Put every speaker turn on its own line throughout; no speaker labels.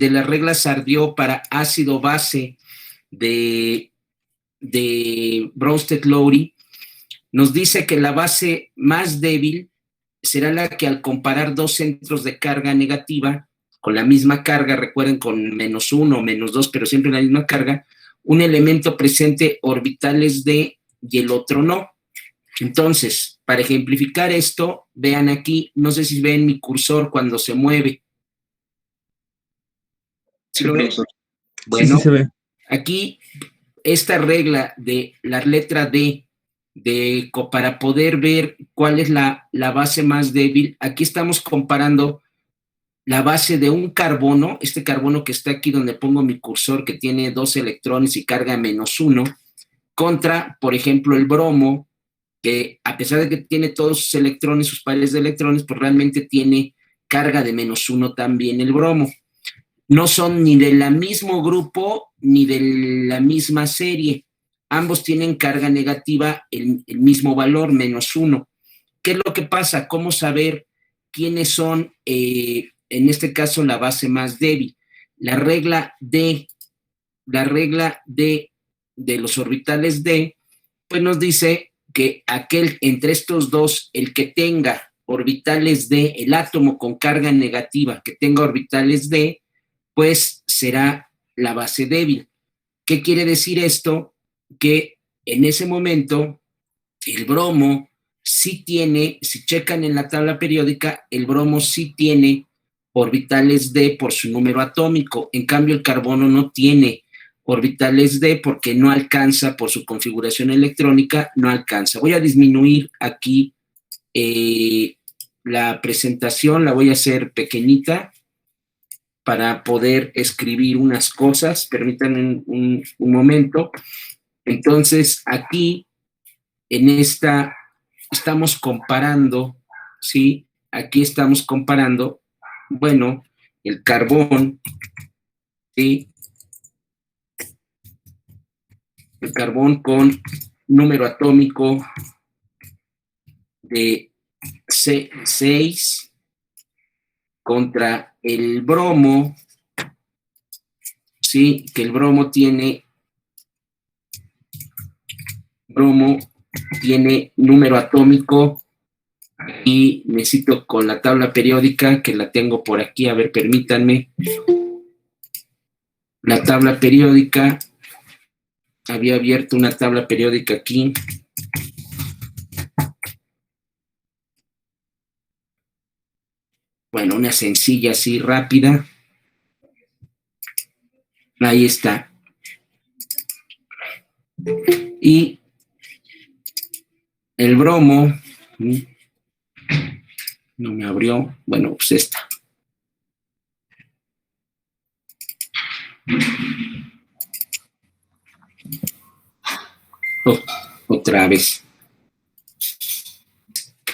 de las reglas Sardió para ácido-base de Bronsted-Lowry, nos dice que la base más débil será la que al comparar dos centros de carga negativa con la misma carga, recuerden con -1 o -2, pero siempre la misma carga, un elemento presente orbitales D y el otro no. Entonces, para ejemplificar esto, vean aquí, no sé si ven mi cursor cuando se mueve. ¿Sí lo ven? Bueno,
sí se ve.
Aquí esta regla de la letra D para poder ver cuál es la base más débil, aquí estamos comparando la base de un carbono, este carbono que está aquí donde pongo mi cursor, que tiene 2 electrones y carga -1, contra, por ejemplo, el bromo, que a pesar de que tiene todos sus electrones, sus pares de electrones, pues realmente tiene carga de -1 también el bromo. No son ni del mismo grupo ni de la misma serie. Ambos tienen carga negativa, el mismo valor, -1. ¿Qué es lo que pasa? ¿Cómo saber quiénes son, en este caso, la base más débil? La regla D de los orbitales D, pues nos dice que entre estos dos, el que tenga orbitales D, el átomo con carga negativa que tenga orbitales D, pues será la base débil. ¿Qué quiere decir esto? Que en ese momento el bromo sí tiene, si checan en la tabla periódica, el bromo sí tiene orbitales D por su número atómico, en cambio el carbono no tiene orbitales D porque no alcanza, por su configuración electrónica, no alcanza. Voy a disminuir aquí la presentación, la voy a hacer pequeñita para poder escribir unas cosas. Permítanme un momento. Entonces, aquí, en esta, estamos comparando, ¿sí? Aquí estamos comparando, bueno, el carbón, ¿sí? El carbón con número atómico de 6 contra el bromo, ¿sí? Que el bromo tiene número atómico, y necesito con la tabla periódica, que la tengo por aquí, a ver, permítanme. La tabla periódica, había abierto una tabla periódica aquí. Bueno, una sencilla así, rápida. Ahí está. Y el bromo, no me abrió, bueno, pues esta. Otra vez.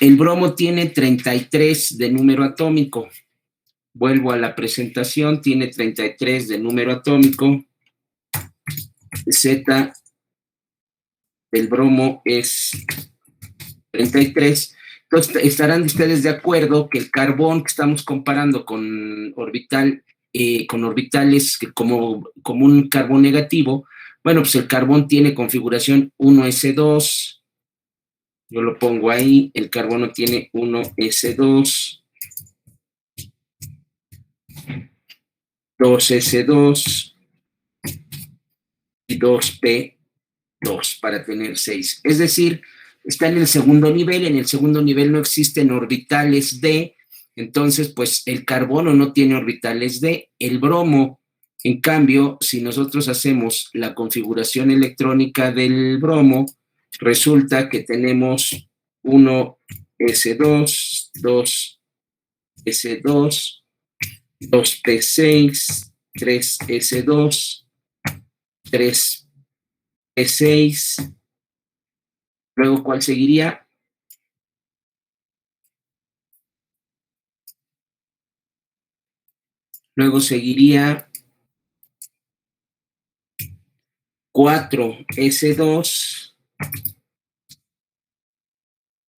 El bromo tiene 33 de número atómico. Vuelvo a la presentación, tiene 33 de número atómico. Z del bromo es 33. Entonces, estarán ustedes de acuerdo que el carbón que estamos comparando con orbitales como un carbón negativo, bueno, pues el carbón tiene configuración 1s2, yo lo pongo ahí, el carbono tiene 1s2, 2s2 y 2p2 para tener 6. Es decir, está en el segundo nivel no existen orbitales D, entonces pues el carbono no tiene orbitales D. El bromo, en cambio, si nosotros hacemos la configuración electrónica del bromo, resulta que tenemos 1s2, 2s2, 2p6, 3s2, 3p6. Luego, ¿cuál seguiría? Luego seguiría 4s2,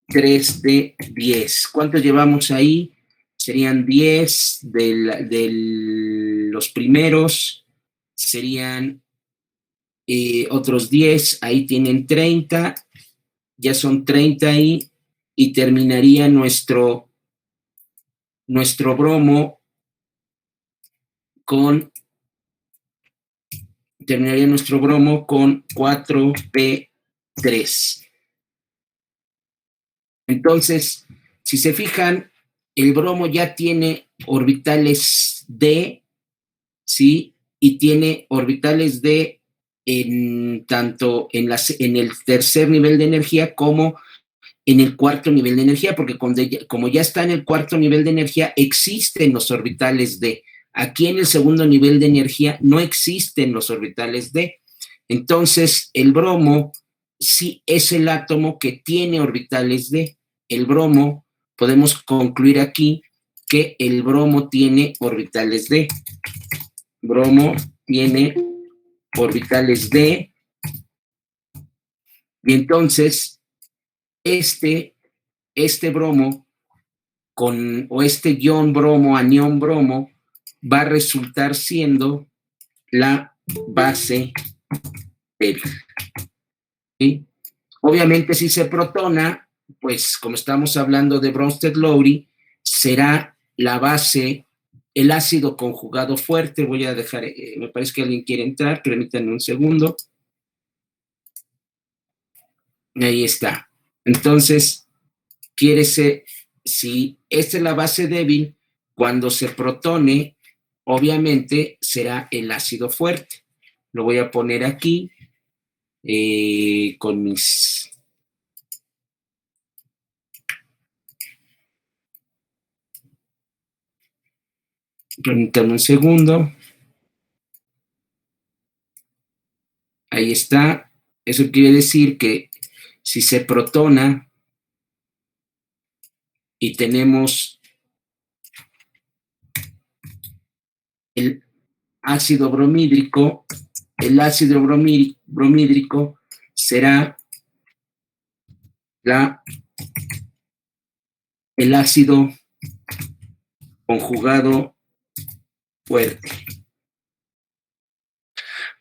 3 de 10. ¿Cuántos llevamos ahí? Serían 10 del los primeros serían otros 10, ahí tienen 30, ya son 30 ahí, y terminaría nuestro bromo con 4p3. Entonces, si se fijan, el bromo ya tiene orbitales D, ¿sí? Y tiene orbitales D tanto en el tercer nivel de energía como en el cuarto nivel de energía, porque como ya está en el cuarto nivel de energía, existen los orbitales D. Aquí en el segundo nivel de energía no existen los orbitales D. Entonces, el bromo sí es el átomo que tiene orbitales D. El bromo, podemos concluir aquí que el bromo tiene orbitales D. Bromo tiene orbitales D. Y entonces, este bromo o este ion bromo, anión bromo, va a resultar siendo la base débil. ¿Sí? Obviamente, si se protona, pues como estamos hablando de Bronsted-Lowry, será la base, el ácido conjugado fuerte. Voy a dejar, me parece que alguien quiere entrar, permítanme un segundo. Ahí está. Entonces, quiere ser, si esta es la base débil, cuando se protone, obviamente será el ácido fuerte. Lo voy a poner aquí con mis... Permítanme un segundo. Ahí está. Eso quiere decir que si se protona y tenemos el ácido bromídrico, el ácido bromídrico será el ácido conjugado fuerte.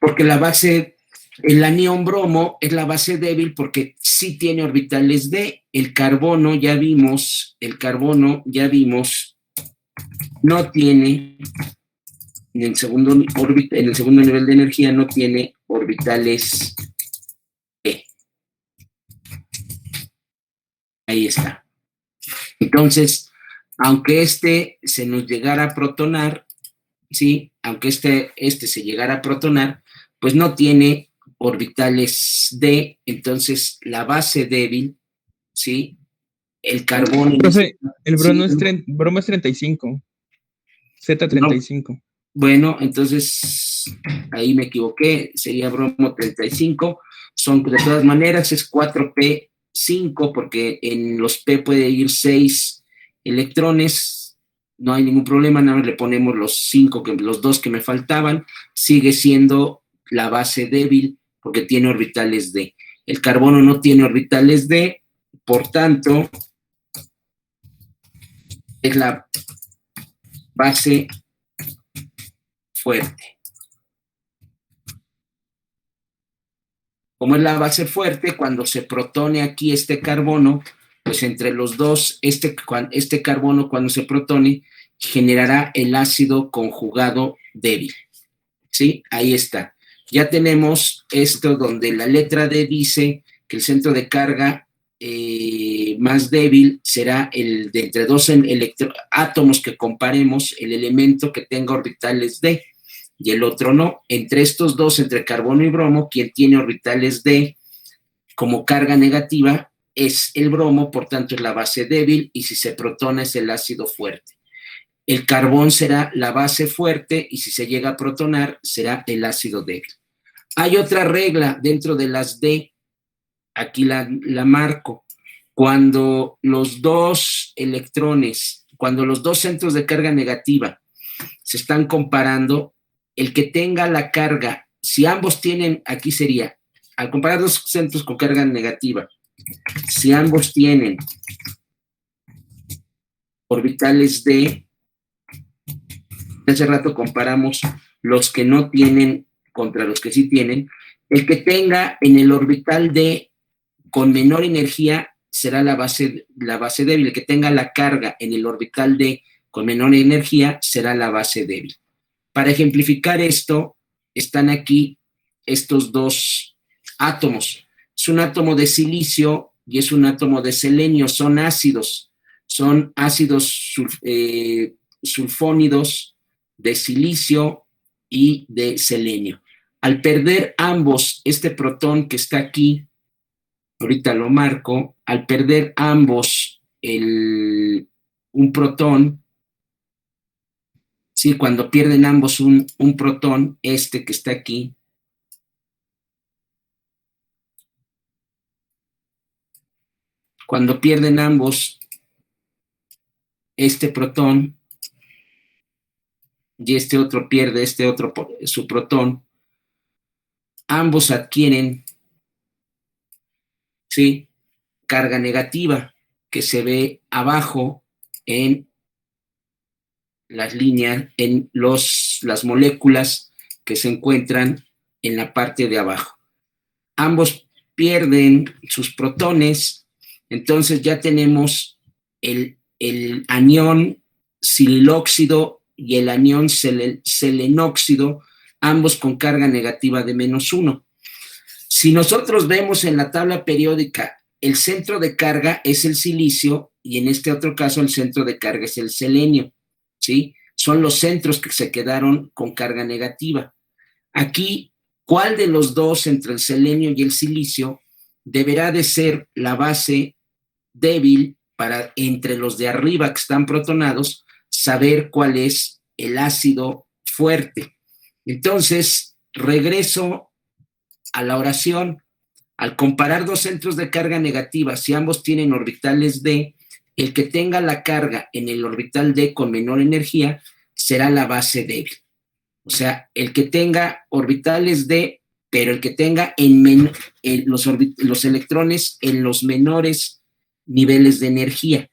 Porque la base, el anión bromo es la base débil porque sí tiene orbitales D. El carbono ya vimos, no tiene, en el segundo nivel de energía no tiene orbitales E. Ahí está. Entonces, aunque este se nos llegara a protonar, ¿sí? Aunque este se llegara a protonar, pues no tiene orbitales D, entonces la base débil, ¿sí? El carbono...
Profe, el bromo,
¿sí?
bromo es 35, Z35. No.
Bueno, entonces ahí me equivoqué, sería bromo 35, son de todas maneras es 4p5 porque en los P puede ir 6 electrones, no hay ningún problema, nada más le ponemos los 2 que me faltaban, sigue siendo la base débil porque tiene orbitales D. El carbono no tiene orbitales D, por tanto, es la base fuerte. Como es la base fuerte, cuando se protone aquí este carbono, pues entre los dos, este carbono cuando se protone, generará el ácido conjugado débil. ¿Sí? Ahí está. Ya tenemos esto donde la letra D dice que el centro de carga más débil será el de entre dos átomos que comparemos, el elemento que tenga orbitales D y el otro no. Entre estos dos, entre carbono y bromo, quien tiene orbitales D como carga negativa es el bromo, por tanto es la base débil, y si se protona es el ácido fuerte. El carbón será la base fuerte y si se llega a protonar será el ácido débil. Hay otra regla dentro de las D, aquí la marco. Cuando los dos electrones, cuando los dos centros de carga negativa se están comparando, el que tenga la carga, si ambos tienen, aquí sería, al comparar dos centros con carga negativa, si ambos tienen orbitales D, Hace rato comparamos los que no tienen contra los que sí tienen. El que tenga en el orbital D con menor energía será la base débil. El que tenga la carga en el orbital D con menor energía será la base débil. Para ejemplificar esto, están aquí estos dos átomos. Es un átomo de silicio y es un átomo de selenio. Son ácidos sulfónidos de silicio y de selenio. Al perder ambos este protón que está aquí, ahorita lo marco, al perder ambos un protón, ¿sí? Cuando pierden ambos un protón, este que está aquí, cuando pierden ambos este protón y este otro pierde su protón, ambos adquieren, ¿sí?, carga negativa que se ve abajo en las líneas, en las moléculas que se encuentran en la parte de abajo. Ambos pierden sus protones, entonces ya tenemos el anión sililóxido y el anión selenóxido, ambos con carga negativa de -1. Si nosotros vemos en la tabla periódica, el centro de carga es el silicio y en este otro caso el centro de carga es el selenio, ¿sí? Son los centros que se quedaron con carga negativa. Aquí, ¿cuál de los dos entre el selenio y el silicio deberá de ser la base débil para entre los de arriba que están protonados saber cuál es el ácido fuerte? Entonces, regreso a la oración. Al comparar dos centros de carga negativa, si ambos tienen orbitales D, el que tenga la carga en el orbital D con menor energía será la base débil. O sea, el que tenga orbitales D, pero el que tenga los electrones en los menores niveles de energía.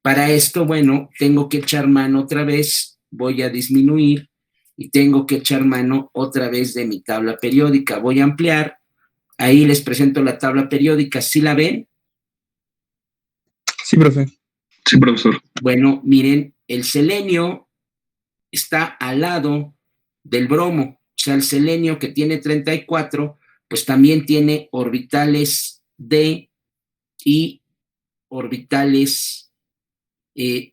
Para esto, bueno, tengo que echar mano otra vez, voy a disminuir y tengo que echar mano otra vez de mi tabla periódica. Voy a ampliar, ahí les presento la tabla periódica, ¿sí la ven?
Sí, profe.
Sí, profesor.
Bueno, miren, el selenio está al lado del bromo, o sea, el selenio que tiene 34, pues también tiene orbitales D y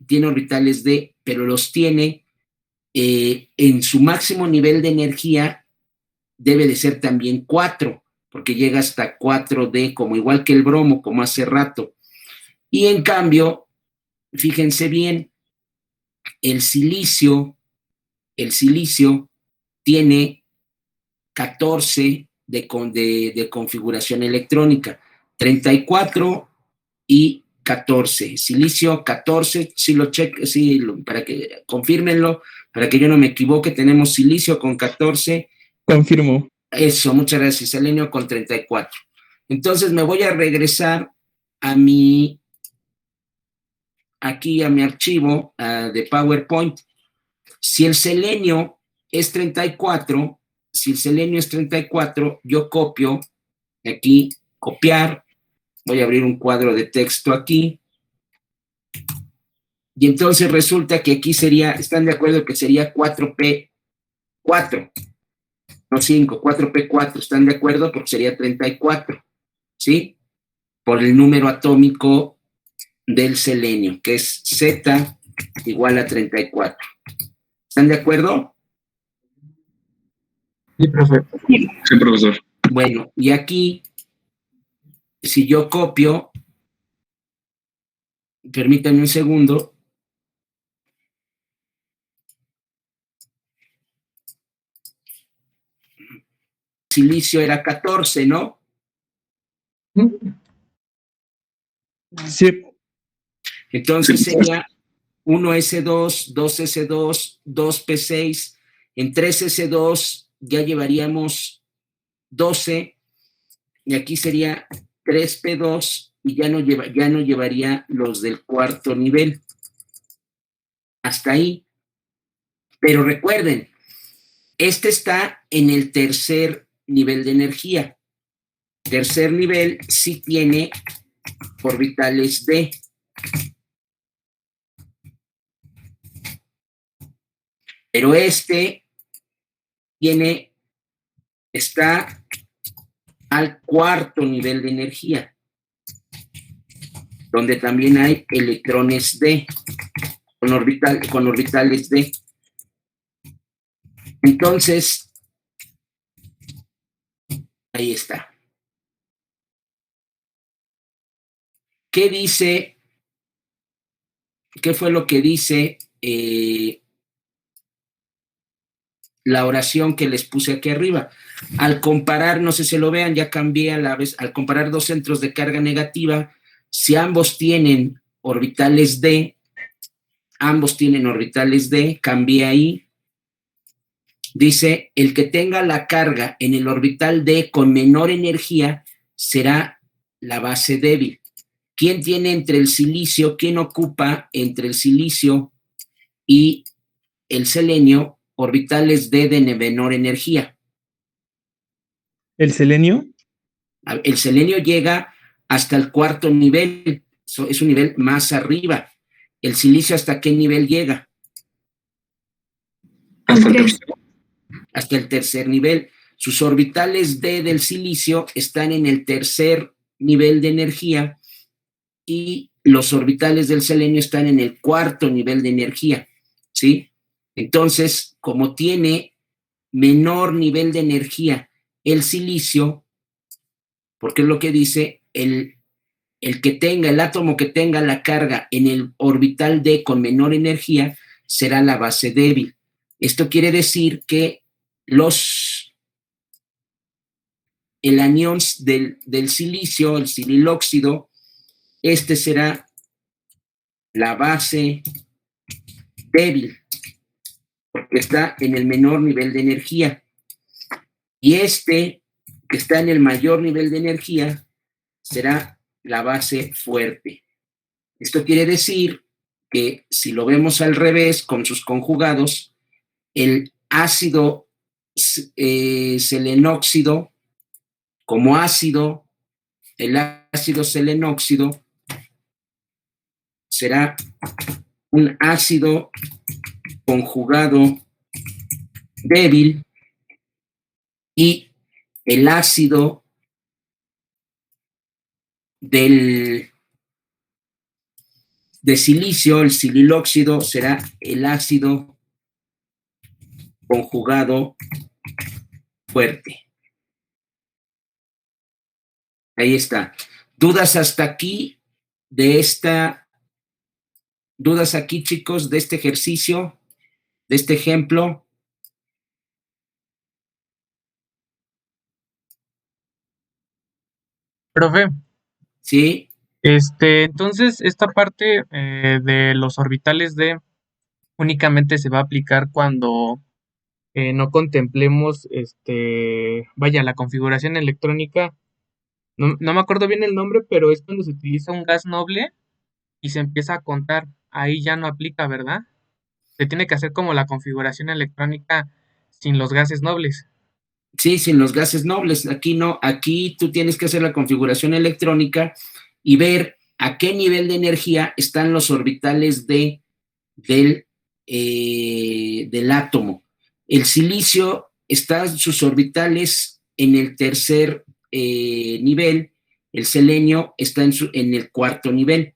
tiene orbitales D, pero los tiene en su máximo nivel de energía, debe de ser también 4, porque llega hasta 4D, como igual que el bromo, como hace rato. Y en cambio, fíjense bien, el silicio tiene 14 de configuración electrónica, 34 y 14. Silicio 14, sí lo cheque, sí, para que confírmenlo, para que yo no me equivoque, tenemos silicio con 14.
Confirmo.
Eso, muchas gracias, selenio con 34. Entonces me voy a regresar aquí a mi archivo de PowerPoint. Si el selenio es 34, yo copio aquí, copiar, voy a abrir un cuadro de texto aquí, y entonces resulta que aquí ¿están de acuerdo que sería 4P4? No 5, 4P4, ¿están de acuerdo? Porque sería 34, ¿sí? Por el número atómico del selenio, que es Z igual a 34. ¿Están de acuerdo?
Sí, profesor. Sí, profesor.
Bueno, y aquí, si yo copio, permítanme un segundo. Silicio era 14, ¿no?
Sí.
Entonces sería 1S2, 2S2, 2P6. En 3S2 ya llevaríamos 12, y aquí sería 3P2 y ya no llevaría los del cuarto nivel. Hasta ahí. Pero recuerden, este está en el tercer nivel de energía. Tercer nivel sí tiene orbitales d. Pero este está al cuarto nivel de energía, donde también hay electrones d con orbitales d. Entonces, ahí está. ¿Qué dice? ¿Qué fue lo que dice la oración que les puse aquí arriba? Al comparar, no sé si lo vean, ya cambié a la vez, al comparar dos centros de carga negativa, si ambos tienen orbitales d, cambié ahí. Dice, el que tenga la carga en el orbital d con menor energía será la base débil. ¿Quién tiene entre el silicio, quién ocupa entre el silicio y el selenio orbitales d de menor energía?
¿El selenio?
El selenio llega hasta el cuarto nivel, es un nivel más arriba. ¿El silicio hasta qué nivel llega? Hasta el tercer nivel. Sus orbitales d del silicio están en el tercer nivel de energía y los orbitales del selenio están en el cuarto nivel de energía, ¿sí? Entonces, como tiene menor nivel de energía el silicio, porque es lo que dice, el átomo que tenga la carga en el orbital d con menor energía será la base débil. Esto quiere decir que el anión del silicio, el sililóxido, este será la base débil, porque está en el menor nivel de energía. Y este, que está en el mayor nivel de energía, será la base fuerte. Esto quiere decir que si lo vemos al revés, con sus conjugados, el ácido selenóxido, como ácido, el ácido selenóxido será un ácido conjugado débil y el ácido de silicio, el sililóxido, será el ácido conjugado fuerte. Ahí está. ¿Dudas hasta aquí ¿Dudas aquí, chicos, de este ejercicio, de este ejemplo?
Profe,
Sí.
entonces esta parte de los orbitales D únicamente se va a aplicar cuando no contemplemos, vaya, la configuración electrónica. No me acuerdo bien el nombre, pero es cuando se utiliza un gas noble y se empieza a contar. Ahí ya no aplica, ¿verdad? Se tiene que hacer como la configuración electrónica sin los gases nobles.
Sí, sin los gases nobles. Aquí no, aquí tú tienes que hacer la configuración electrónica y ver a qué nivel de energía están los orbitales del átomo. El silicio está sus orbitales en el tercer nivel, el selenio está en el cuarto nivel.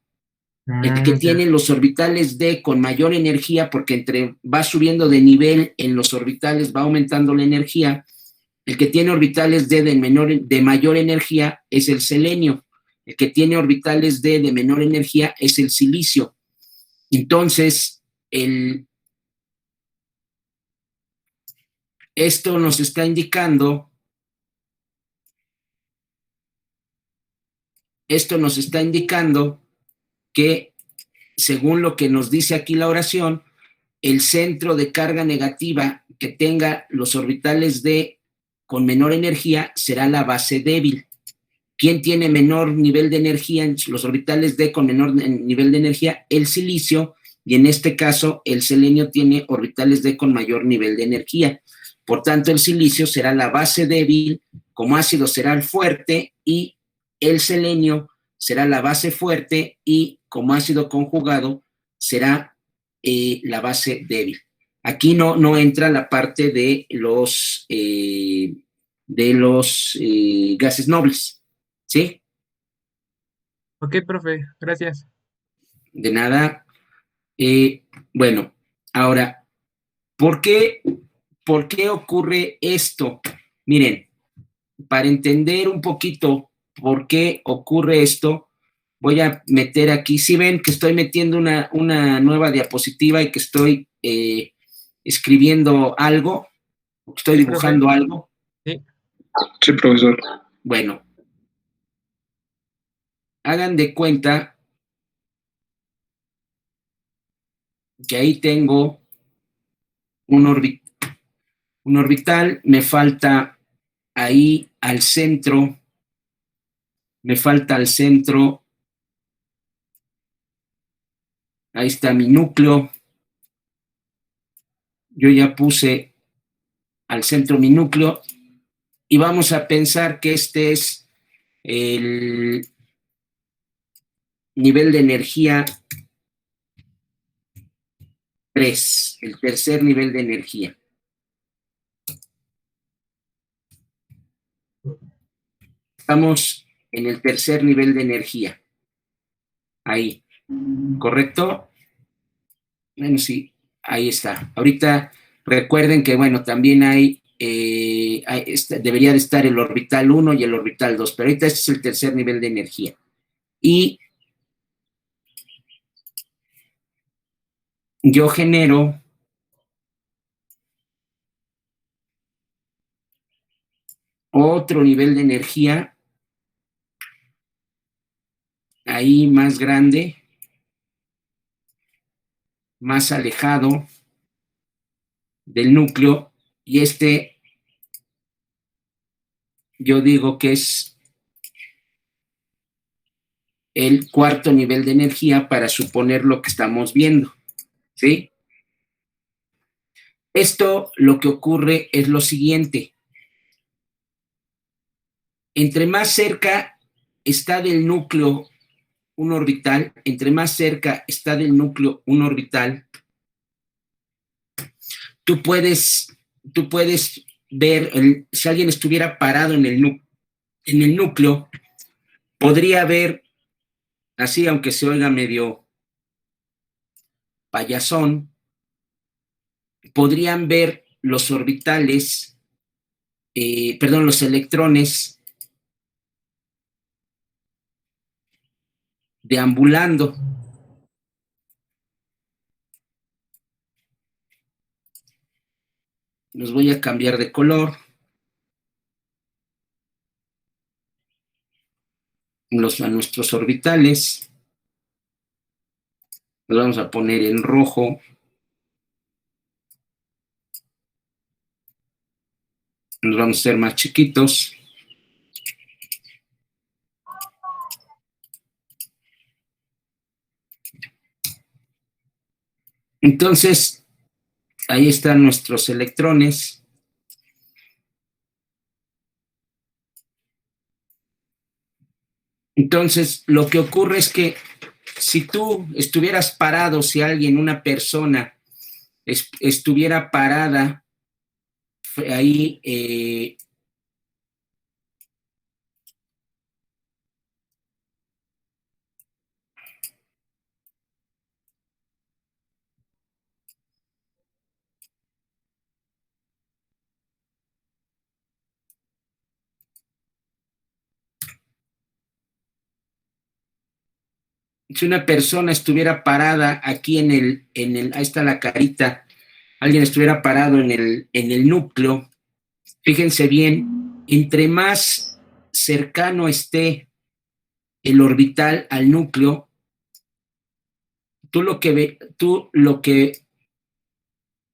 El que tiene los orbitales D con mayor energía, porque va subiendo de nivel en los orbitales, va aumentando la energía. El que tiene orbitales D de mayor energía es el selenio. El que tiene orbitales D de menor energía es el silicio. Entonces, esto nos está indicando que, según lo que nos dice aquí la oración, el centro de carga negativa que tenga los orbitales D con menor energía será la base débil. ¿Quién tiene menor nivel de energía en los orbitales D con menor nivel de energía? El silicio, y en este caso el selenio tiene orbitales D con mayor nivel de energía. Por tanto, el silicio será la base débil, como ácido será el fuerte, y el selenio será la base fuerte y como ácido conjugado será la base débil. Aquí no entra la parte de los gases nobles, ¿sí?
Ok, profe, gracias.
De nada. Bueno, ahora, ¿por qué ocurre esto? Miren, para entender un poquito por qué ocurre esto, voy a meter aquí, si ven que estoy metiendo una nueva diapositiva y que estoy escribiendo algo, estoy
Sí, profe.
dibujando algo.
Sí.
Sí, profesor.
Bueno, hagan de cuenta que ahí tengo un orbital, me falta ahí al centro, ahí está mi núcleo, yo ya puse al centro mi núcleo, y vamos a pensar que este es el nivel de energía 3, el tercer nivel de energía. Estamos en el tercer nivel de energía. Ahí, ¿correcto? Bueno, sí, ahí está. Ahorita recuerden que, bueno, también debería de estar el orbital 1 y el orbital 2, pero ahorita este es el tercer nivel de energía. Y yo genero otro nivel de energía ahí más grande, más alejado del núcleo, y yo digo que es el cuarto nivel de energía para suponer lo que estamos viendo, ¿sí? Esto lo que ocurre es lo siguiente. Entre más cerca está del núcleo un orbital, entre más cerca está del núcleo un orbital, tú puedes ver, si alguien estuviera parado en el núcleo, podría ver, así aunque se oiga medio payasón, podrían ver los orbitales, los electrones deambulando. Los voy a cambiar de color. A nuestros orbitales los vamos a poner en rojo. Los vamos a hacer más chiquitos. Entonces, ahí están nuestros electrones. Entonces, lo que ocurre es que si tú estuvieras parado, si alguien, una persona, estuviera parada ahí, si una persona estuviera parada aquí ahí está la carita, alguien estuviera parado en el núcleo, fíjense bien, entre más cercano esté el orbital al núcleo, tú lo que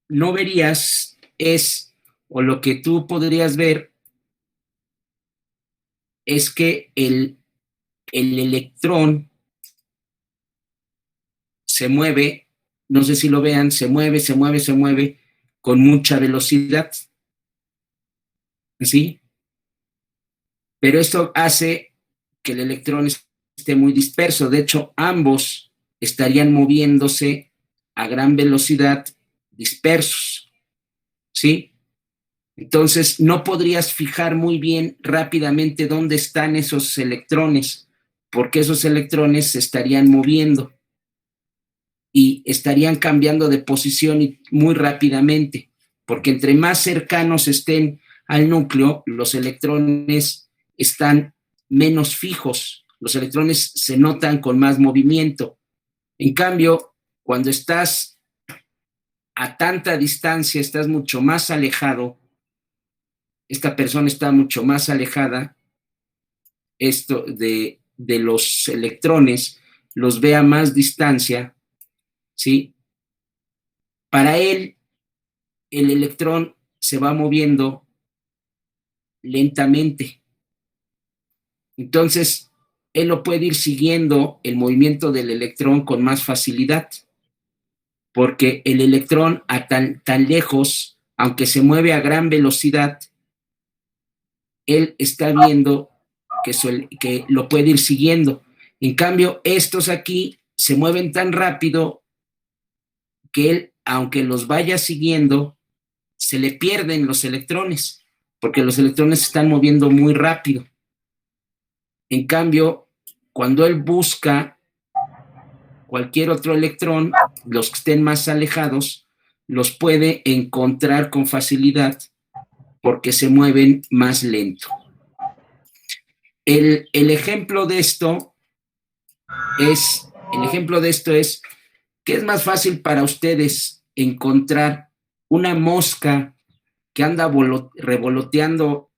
no verías es, o lo que tú podrías ver es que el electrón se mueve no sé si lo vean, se mueve con mucha velocidad. ¿Sí? Pero esto hace que el electrón esté muy disperso. De hecho, ambos estarían moviéndose a gran velocidad dispersos. ¿Sí? Entonces, no podrías fijar muy bien rápidamente dónde están esos electrones, porque esos electrones se estarían moviendo y estarían cambiando de posición muy rápidamente, porque entre más cercanos estén al núcleo, los electrones están menos fijos, los electrones se notan con más movimiento. En cambio, cuando estás a tanta distancia, estás mucho más alejado, esta persona está mucho más alejada esto de los electrones, los ve a más distancia, ¿sí? Para él, el electrón se va moviendo lentamente. Entonces, él lo puede ir siguiendo el movimiento del electrón con más facilidad, porque el electrón a tan lejos, aunque se mueve a gran velocidad, él está viendo que lo puede ir siguiendo. En cambio, estos aquí se mueven tan rápido que él, aunque los vaya siguiendo, se le pierden los electrones, porque los electrones se están moviendo muy rápido. En cambio, cuando él busca cualquier otro electrón, los que estén más alejados, los puede encontrar con facilidad porque se mueven más lento. El ejemplo de esto es que es más fácil para ustedes encontrar una mosca que anda revoloteando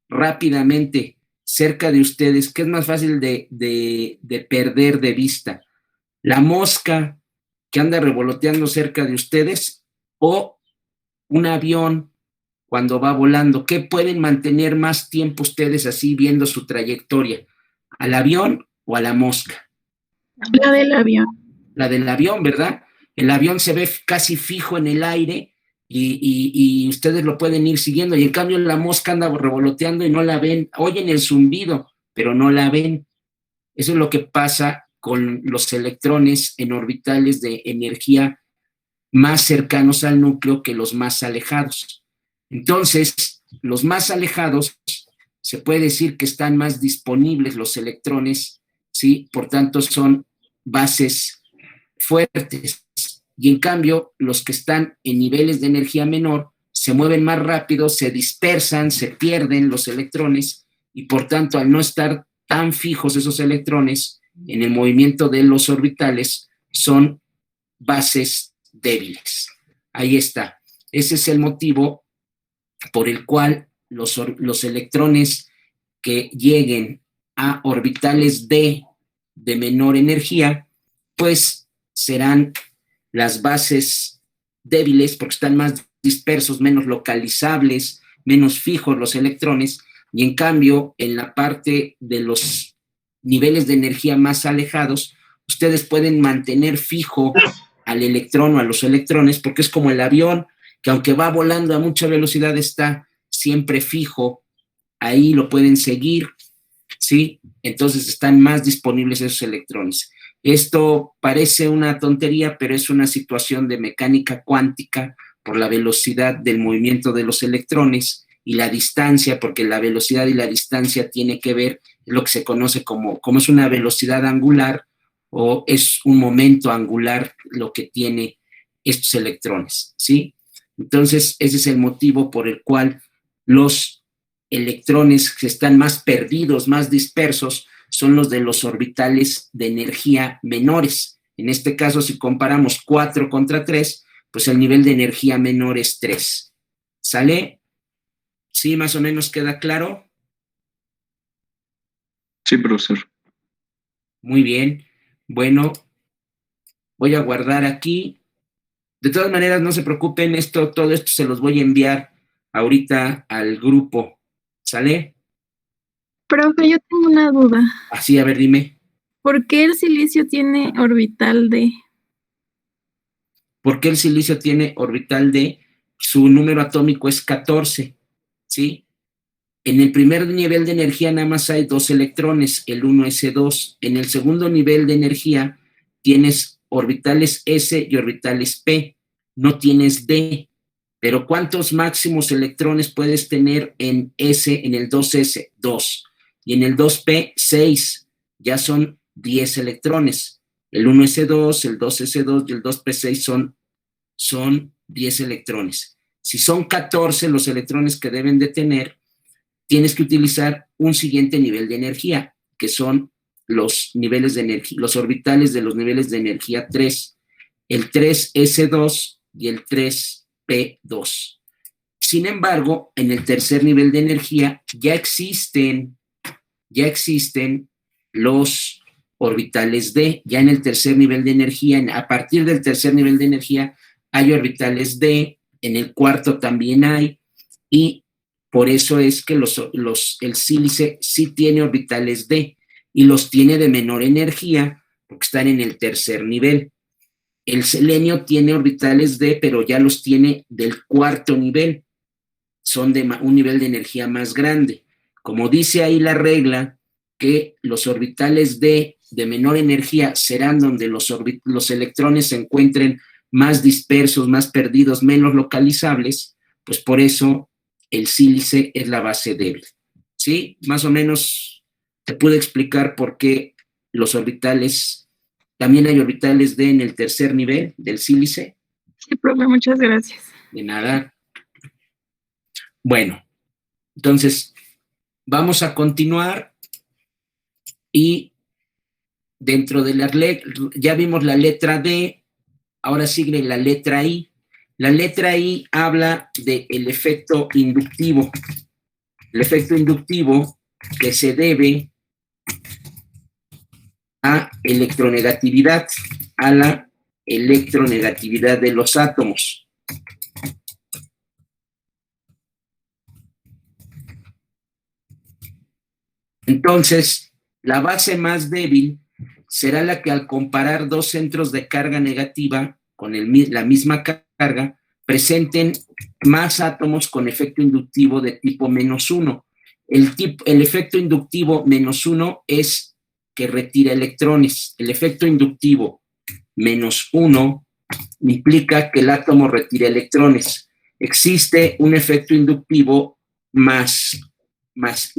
rápidamente cerca de ustedes, que es más fácil de perder de vista. La mosca que anda revoloteando cerca de ustedes o un avión cuando va volando. ¿Qué pueden mantener más tiempo ustedes así viendo su trayectoria? ¿Al avión o a la mosca?
La del avión.
La del avión, ¿verdad? El avión se ve casi fijo en el aire y ustedes lo pueden ir siguiendo, y en cambio la mosca anda revoloteando y no la ven, oyen el zumbido, pero no la ven. Eso es lo que pasa con los electrones en orbitales de energía más cercanos al núcleo que los más alejados. Entonces, los más alejados, se puede decir que están más disponibles los electrones, ¿sí? Por tanto, son bases fuertes. Y en cambio, los que están en niveles de energía menor se mueven más rápido, se dispersan, se pierden los electrones y por tanto, al no estar tan fijos esos electrones en el movimiento de los orbitales, son bases débiles. Ahí está. Ese es el motivo por el cual los electrones que lleguen a orbitales de menor energía, pues serán las bases débiles porque están más dispersos, menos localizables, menos fijos los electrones, y en cambio, en la parte de los niveles de energía más alejados, ustedes pueden mantener fijo al electrón o a los electrones, porque es como el avión, que aunque va volando a mucha velocidad, está siempre fijo, ahí lo pueden seguir, ¿sí? Entonces están más disponibles esos electrones. Esto parece una tontería, pero es una situación de mecánica cuántica por la velocidad del movimiento de los electrones y la distancia, porque la velocidad y la distancia tiene que ver, lo que se conoce como es una velocidad angular o es un momento angular lo que tiene estos electrones, ¿sí? Entonces, ese es el motivo por el cual los electrones que están más perdidos, más dispersos, son los de los orbitales de energía menores. En este caso, si comparamos 4 contra 3, pues el nivel de energía menor es 3. ¿Sale? ¿Sí, más o menos queda claro?
Sí, profesor.
Muy bien. Bueno, voy a guardar aquí. De todas maneras, no se preocupen, todo esto se los voy a enviar ahorita al grupo. ¿Sale?
Profe, yo tengo una duda.
Así, a ver, dime.
¿Por qué el silicio tiene orbital D?
¿Por qué el silicio tiene orbital D? Su número atómico es 14, ¿sí? En el primer nivel de energía nada más hay 2 electrones, el 1s2. En el segundo nivel de energía tienes orbitales S y orbitales P, no tienes D. Pero ¿cuántos máximos electrones puedes tener en S, en el 2s? 2. Y en el 2p, 6. Ya son 10 electrones. El 1s2, el 2s2 y el 2p6 son 10 electrones. Si son 14 los electrones que deben de tener, tienes que utilizar un siguiente nivel de energía, que son los niveles de energía, los orbitales de los niveles de energía 3, el 3s2 y el 3p2. Sin embargo, en el tercer nivel de energía ya existen los orbitales D. Ya en el tercer nivel de energía, a partir del tercer nivel de energía, hay orbitales D, en el cuarto también hay, y por eso es que el sílice sí tiene orbitales D, y los tiene de menor energía, porque están en el tercer nivel. El selenio tiene orbitales D, pero ya los tiene del cuarto nivel, son de un nivel de energía más grande. Como dice ahí la regla, que los orbitales D de menor energía serán donde los electrones se encuentren más dispersos, más perdidos, menos localizables, pues por eso el sílice es la base débil. ¿Sí? Más o menos te pude explicar por qué los orbitales, también hay orbitales D en el tercer nivel del sílice.
Sí, profe, muchas gracias.
De nada. Bueno, entonces vamos a continuar y dentro de las letras, ya vimos la letra D, ahora sigue la letra I. La letra I habla del efecto inductivo. El efecto inductivo que se debe a electronegatividad, a la electronegatividad de los átomos. Entonces, la base más débil será la que al comparar dos centros de carga negativa con la misma carga, presenten más átomos con efecto inductivo de tipo -1. El efecto inductivo -1 es que retira electrones. El efecto inductivo -1 implica que el átomo retira electrones. Existe un efecto inductivo más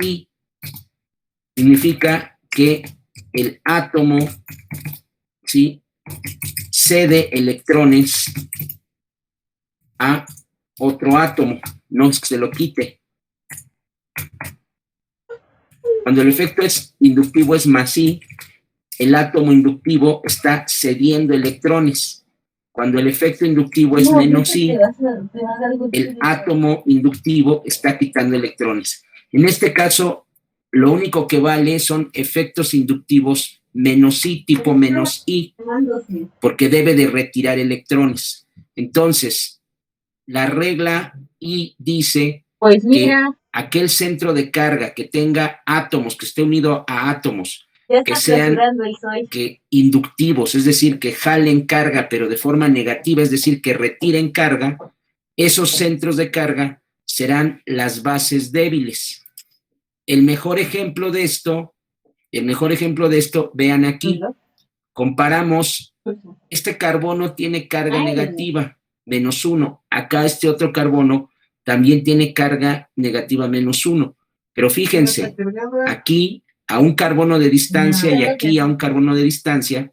I, significa que el átomo, ¿sí?, cede electrones a otro átomo, no es que se lo quite. Cuando el efecto inductivo es más I, el átomo inductivo está cediendo electrones. Cuando el efecto inductivo es menos I, el átomo inductivo está quitando electrones. En este caso, lo único que vale son efectos inductivos menos I, tipo menos I, porque debe de retirar electrones. Entonces, la regla I dice que aquel centro de carga que tenga átomos, que esté unido a átomos, que sean inductivos, es decir, que jalen carga, pero de forma negativa, es decir, que retiren carga, esos centros de carga serán las bases débiles. El mejor ejemplo de esto, vean aquí, comparamos, este carbono tiene carga negativa, -1, acá este otro carbono también tiene carga negativa -1, pero fíjense, aquí a un carbono de distancia y aquí a un carbono de distancia,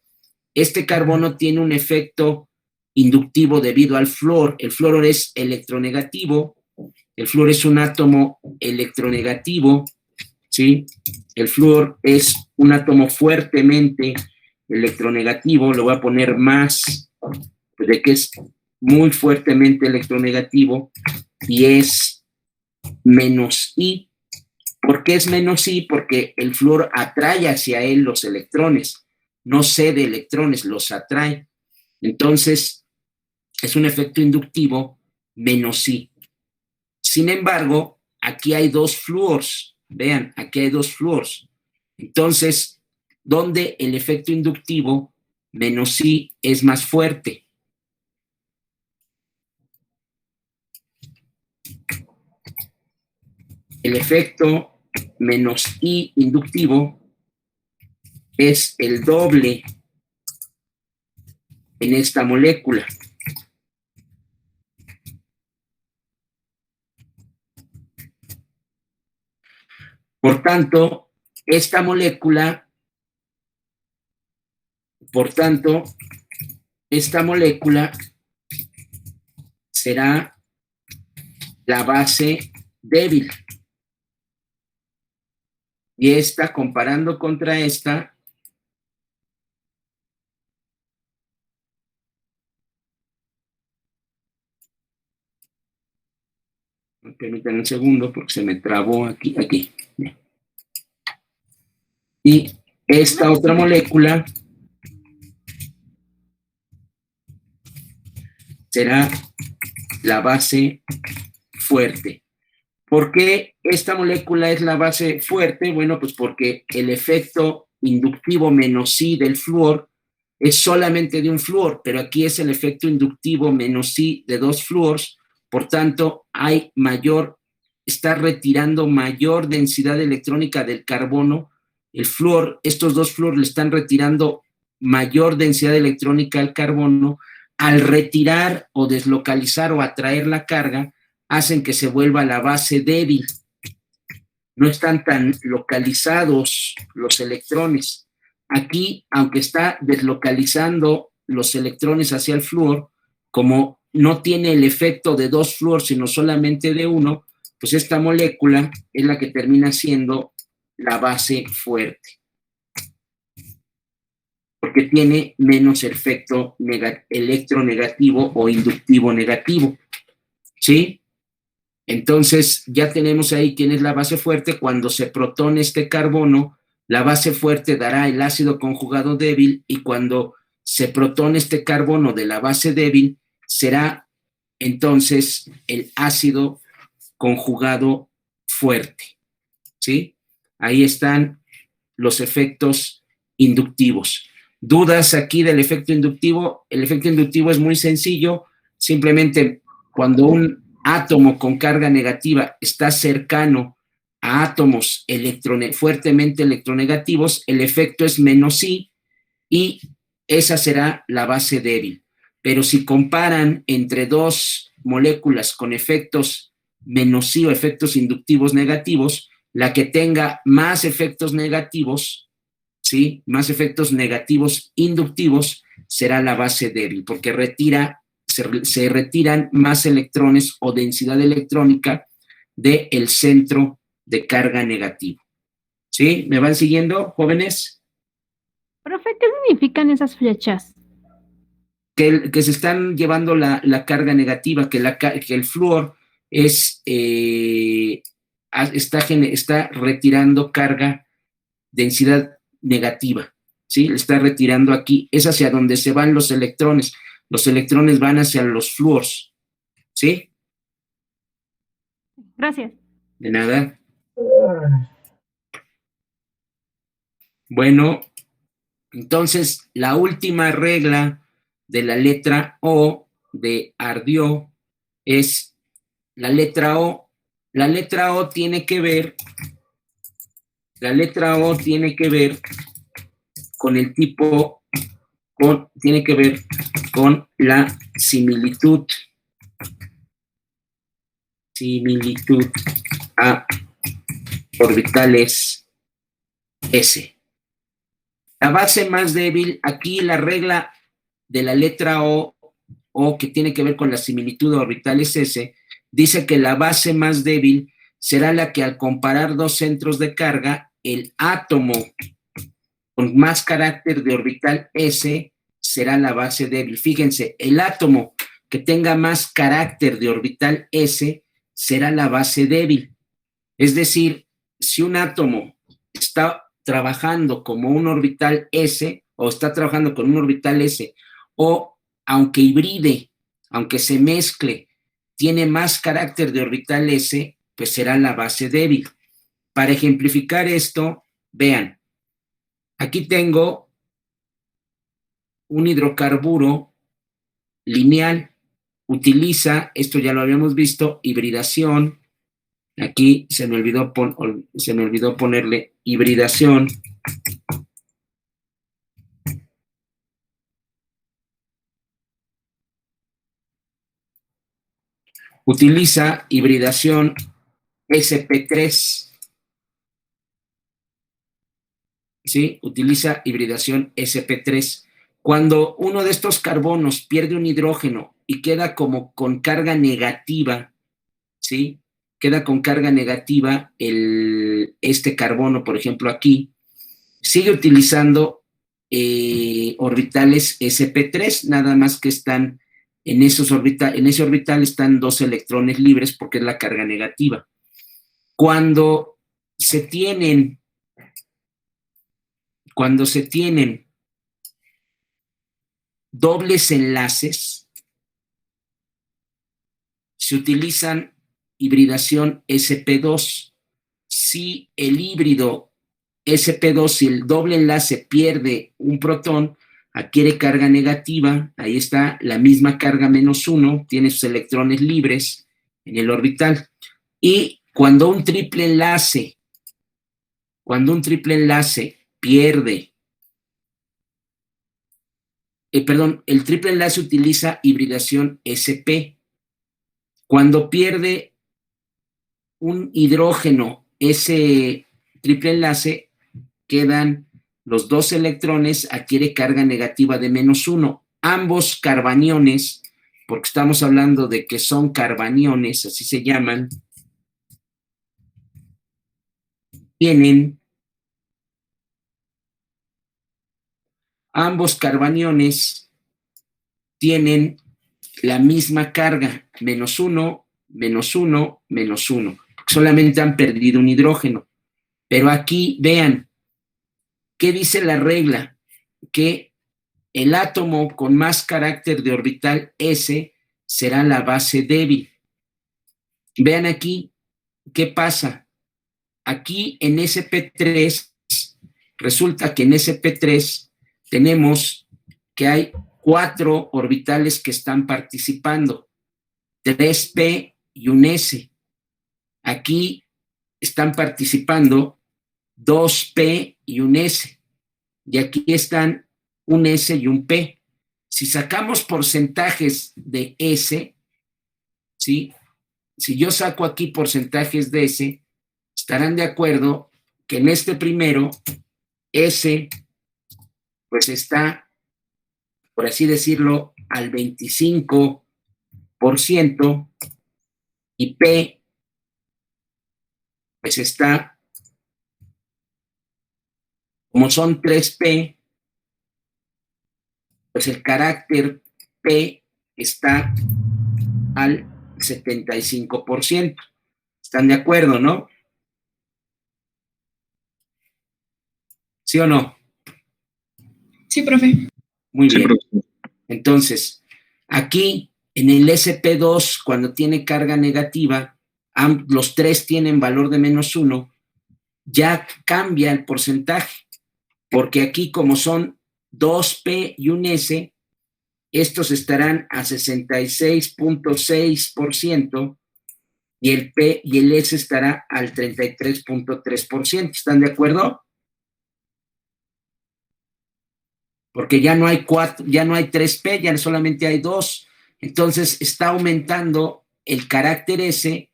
este carbono tiene un efecto inductivo debido al flúor. El flúor es electronegativo, el flúor es un átomo electronegativo, ¿sí? El flúor es un átomo fuertemente electronegativo, lo voy a poner más, de que es muy fuertemente electronegativo, y es menos I. ¿Por qué es menos I? Porque el flúor atrae hacia él los electrones, no cede electrones, los atrae. Entonces, es un efecto inductivo menos I. Sin embargo, aquí hay dos flúors. Vean, aquí hay dos flúors. Entonces, ¿dónde el efecto inductivo menos I es más fuerte? El efecto menos I inductivo es el doble en esta molécula. Por tanto, esta molécula será la base débil. Y esta, comparando contra esta, permítanme un segundo porque se me trabó aquí. Y esta otra molécula será la base fuerte. ¿Por qué esta molécula es la base fuerte? Bueno, pues porque el efecto inductivo menos I del flúor es solamente de un flúor, pero aquí es el efecto inductivo menos I de dos flúors, por tanto, está retirando mayor densidad electrónica del carbono. El flúor, estos dos flúor le están retirando mayor densidad electrónica al carbono. Al retirar o deslocalizar o atraer la carga, hacen que se vuelva la base débil. No están tan localizados los electrones. Aquí, aunque está deslocalizando los electrones hacia el flúor, como no tiene el efecto de dos flúor, sino solamente de uno, pues esta molécula es la que termina siendo la base fuerte, porque tiene menos efecto electronegativo o inductivo negativo. ¿Sí? Entonces, ya tenemos ahí quién es la base fuerte. Cuando se protone este carbono, la base fuerte dará el ácido conjugado débil, y cuando se protone este carbono de la base débil, será entonces el ácido conjugado fuerte. ¿Sí? Ahí están los efectos inductivos. ¿Dudas aquí del efecto inductivo? El efecto inductivo es muy sencillo. Simplemente cuando un átomo con carga negativa está cercano a átomos fuertemente electronegativos, el efecto es menos I, y esa será la base débil. Pero si comparan entre dos moléculas con efectos menos I o efectos inductivos negativos, la que tenga más efectos negativos, ¿sí?, más efectos negativos inductivos, será la base débil, porque se retiran más electrones o densidad electrónica del centro de carga negativo. ¿Sí? ¿Me van siguiendo, jóvenes?
Profe, ¿qué significan esas flechas?
Que se están llevando la carga negativa, que el flúor está retirando carga, densidad negativa, ¿sí? Le está retirando aquí, es hacia donde se van los electrones. Los electrones van hacia los flúors, ¿sí?
Gracias.
De nada. Bueno, entonces la última regla de la letra O de Ardió es la letra O. La letra O tiene que ver con el tipo, tiene que ver con la similitud a orbitales S. La base más débil, aquí la regla de la letra O, que tiene que ver con la similitud a orbitales S, dice que la base más débil será la que, al comparar dos centros de carga, el átomo con más carácter de orbital S será la base débil. Fíjense, el átomo que tenga más carácter de orbital S será la base débil. Es decir, si un átomo está trabajando como un orbital S, o está trabajando con un orbital S, o aunque hibride, aunque se mezcle, tiene más carácter de orbital S, pues será la base débil. Para ejemplificar esto, vean, aquí tengo un hidrocarburo lineal, utiliza, esto ya lo habíamos visto, hibridación. Aquí se me olvidó ponerle hibridación. Utiliza hibridación sp3. ¿Sí? Utiliza hibridación sp3. Cuando uno de estos carbonos pierde un hidrógeno y queda como con carga negativa, ¿sí? Queda con carga negativa este carbono, por ejemplo, aquí, sigue utilizando orbitales sp3, nada más que están en ese orbital están 2 electrones libres porque es la carga negativa. Cuando se tienen dobles enlaces, se utilizan hibridación sp2. Si el híbrido sp2, si el doble enlace pierde un protón, adquiere carga negativa, ahí está la misma carga -1, tiene sus electrones libres en el orbital. Y cuando un triple enlace pierde, el triple enlace utiliza hibridación sp. Cuando pierde un hidrógeno, ese triple enlace, quedan los 2 electrones, adquiere carga negativa de -1. Ambos carbaniones, porque estamos hablando de que son carbaniones, así se llaman, ambos carbaniones tienen la misma carga, -1, -1, -1, solamente han perdido un hidrógeno. Pero aquí, vean, ¿qué dice la regla? Que el átomo con más carácter de orbital S será la base débil. Vean aquí, ¿qué pasa? Aquí en sp3, resulta que en sp3 tenemos que hay 4 orbitales que están participando, 3p y un s. Aquí están participando 2p y un s. Y aquí están un S y un P. Si sacamos porcentajes de S, ¿sí? Si yo saco aquí porcentajes de S, estarán de acuerdo que en este primero, S, pues está, por así decirlo, al 25%, y P, pues está, como son 3P, pues el carácter P está al 75%. ¿Están de acuerdo, no? ¿Sí o no?
Sí, profe.
Muy
Sí,
bien.
profesor.
Entonces, aquí en el sp2, cuando tiene carga negativa, los 3 tienen valor de -1, ya cambia el porcentaje, porque aquí como son 2p y un s, estos estarán a 66.6% y el p y el s estará al 33.3%. ¿Están de acuerdo? Porque ya no hay 3p, ya solamente hay 2. Entonces está aumentando el carácter S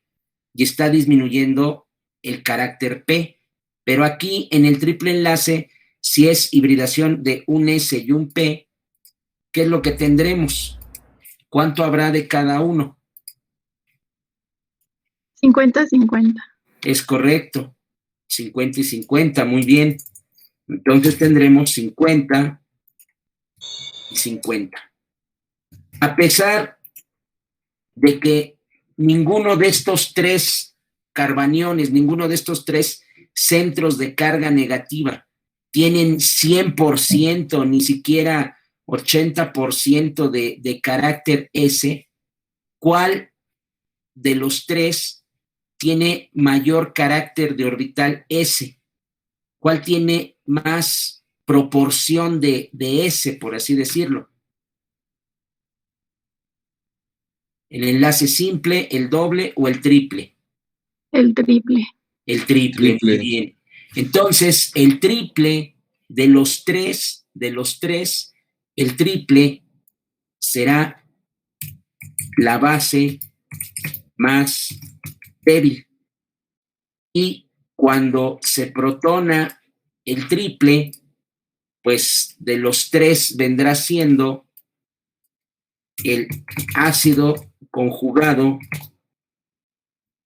y está disminuyendo el carácter P. Pero aquí en el triple enlace, si es hibridación de un S y un P, ¿qué es lo que tendremos? ¿Cuánto habrá de cada uno?
50-50.
Es correcto, 50 y 50, muy bien. Entonces tendremos 50 y 50. A pesar de que ninguno de estos 3 carbaniones, ninguno de estos 3 centros de carga negativa tienen 100%, ni siquiera 80% de carácter S, ¿cuál de los 3 tiene mayor carácter de orbital S? ¿Cuál tiene más proporción de S, por así decirlo? ¿El enlace simple, el doble o el triple?
El triple.
El triple, muy bien. Entonces, el triple de los tres, el triple será la base más débil. Y cuando se protona el triple, pues de los tres vendrá siendo el ácido conjugado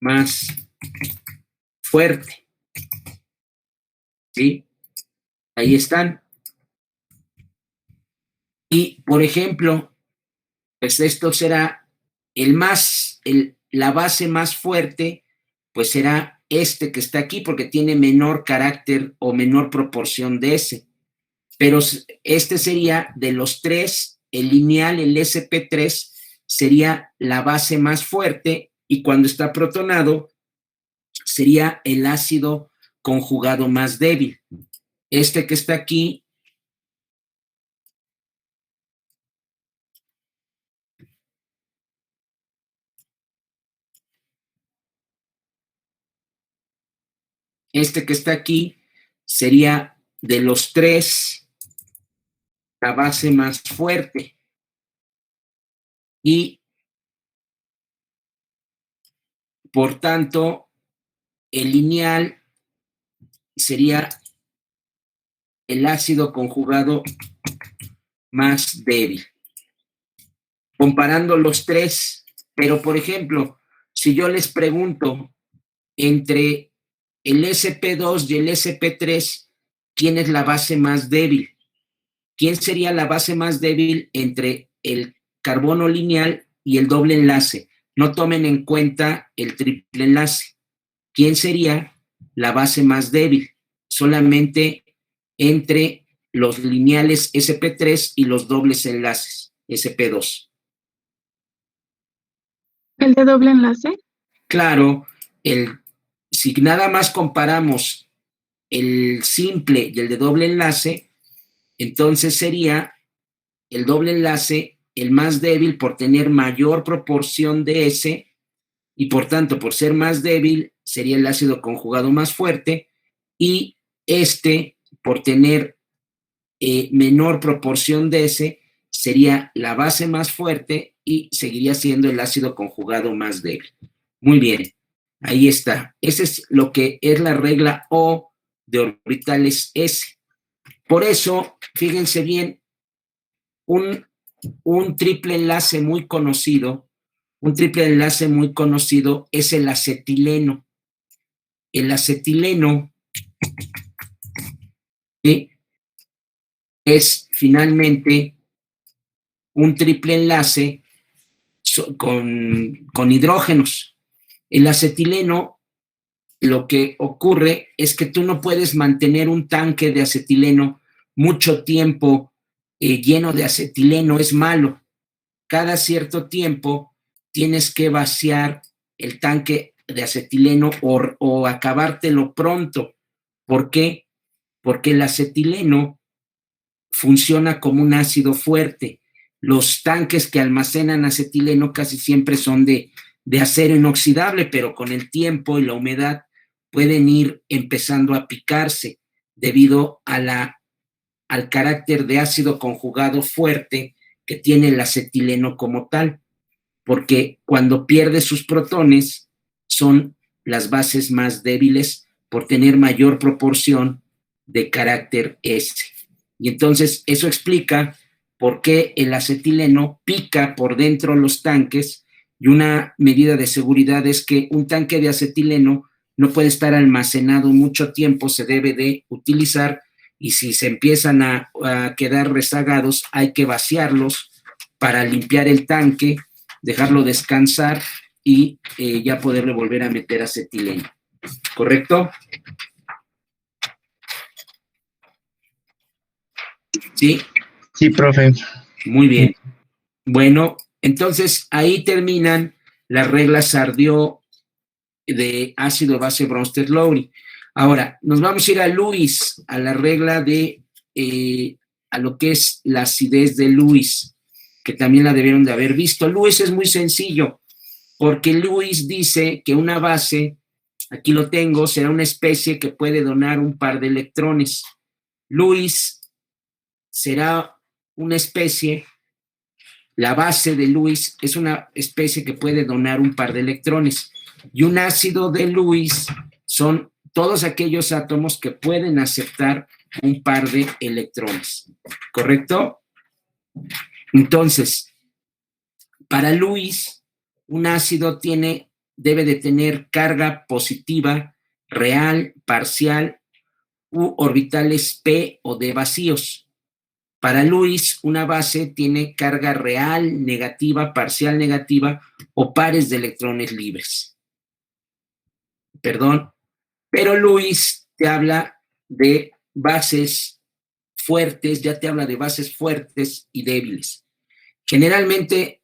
más fuerte. ¿Sí? Ahí están. Y, por ejemplo, pues esto será la base más fuerte, pues será este que está aquí, porque tiene menor carácter o menor proporción de ese. Pero este sería de los tres, el lineal, el sp3, sería la base más fuerte, y cuando está protonado, sería el ácido conjugado más débil. Este que está aquí sería de los tres la base más fuerte. Y por tanto, el lineal sería el ácido conjugado más débil. Comparando los tres, pero por ejemplo, si yo les pregunto entre el sp2 y el sp3, ¿quién es la base más débil? ¿Quién sería la base más débil entre el carbono lineal y el doble enlace? No tomen en cuenta el triple enlace. ¿Quién sería la base más débil? Solamente entre los lineales sp3 y los dobles enlaces sp2.
¿El de doble enlace?
Claro, si nada más comparamos el simple y el de doble enlace, entonces sería el doble enlace el más débil por tener mayor proporción de ese, y por tanto, por ser más débil, sería el ácido conjugado más fuerte, y este, por tener menor proporción de ese, sería la base más fuerte y seguiría siendo el ácido conjugado más débil. Muy bien, ahí está. Ese es lo que es la regla O de orbitales S. Por eso, fíjense bien, un triple enlace muy conocido, es el acetileno. El acetileno, ¿sí?, es finalmente un triple enlace con hidrógenos. El acetileno, lo que ocurre es que tú no puedes mantener un tanque de acetileno mucho tiempo lleno de acetileno, es malo. Cada cierto tiempo tienes que vaciar el tanque de acetileno o acabártelo pronto. ¿Por qué? Porque el acetileno funciona como un ácido fuerte. Los tanques que almacenan acetileno casi siempre son de acero inoxidable, pero con el tiempo y la humedad pueden ir empezando a picarse debido a al carácter de ácido conjugado fuerte que tiene el acetileno como tal, porque cuando pierde sus protones son las bases más débiles por tener mayor proporción de carácter S. Y entonces eso explica por qué el acetileno pica por dentro los tanques, y una medida de seguridad es que un tanque de acetileno no puede estar almacenado mucho tiempo, se debe de utilizar, y si se empiezan a quedar rezagados hay que vaciarlos para limpiar el tanque, dejarlo descansar y ya poderle volver a meter acetileno. ¿Correcto? ¿Sí?
Sí, profe.
Muy bien. Bueno, entonces ahí terminan las reglas Sardió de ácido base Bronsted-Lowry. Ahora, nos vamos a ir a Lewis, a la regla de, a lo que es la acidez de Lewis. que también la debieron de haber visto. Lewis es muy sencillo, porque Lewis dice que una base, aquí lo tengo, será una especie que puede donar un par de electrones. Lewis será una especie, la base de Lewis es una especie que puede donar un par de electrones. Y un ácido de Lewis son todos aquellos átomos que pueden aceptar un par de electrones. ¿Correcto? Entonces, para Lewis, un ácido debe de tener carga positiva, real, parcial, u orbitales p o d vacíos. Para Lewis, una base tiene carga real, negativa, parcial negativa o pares de electrones libres. Perdón. Pero Lewis te habla de bases fuertes, ya te habla de bases fuertes y débiles. Generalmente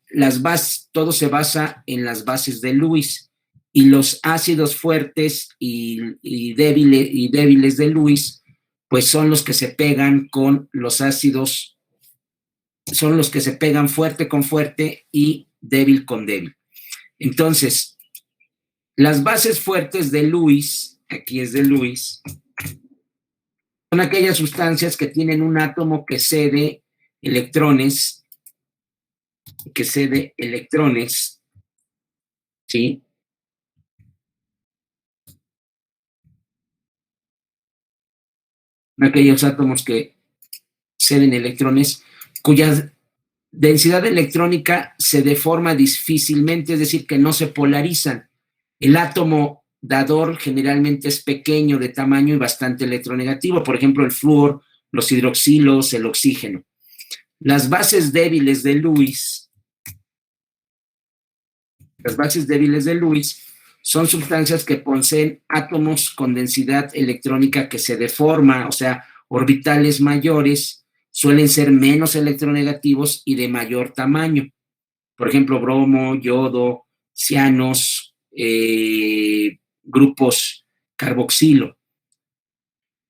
todo se basa en las bases de Lewis, y los ácidos fuertes y débiles de Lewis, pues son los que se pegan con los ácidos, son los que se pegan fuerte con fuerte y débil con débil. Entonces, las bases fuertes de Lewis, aquí es de Lewis, son aquellas sustancias que tienen un átomo que cede electrones, ¿sí? Aquellos átomos que ceden electrones cuya densidad electrónica se deforma difícilmente, es decir, que no se polarizan. El átomo dador generalmente es pequeño de tamaño y bastante electronegativo, por ejemplo, el flúor, los hidroxilos, el oxígeno. Las bases débiles de Lewis son sustancias que poseen átomos con densidad electrónica que se deforma, o sea, orbitales mayores, suelen ser menos electronegativos y de mayor tamaño. Por ejemplo, bromo, yodo, cianos, grupos carboxilo.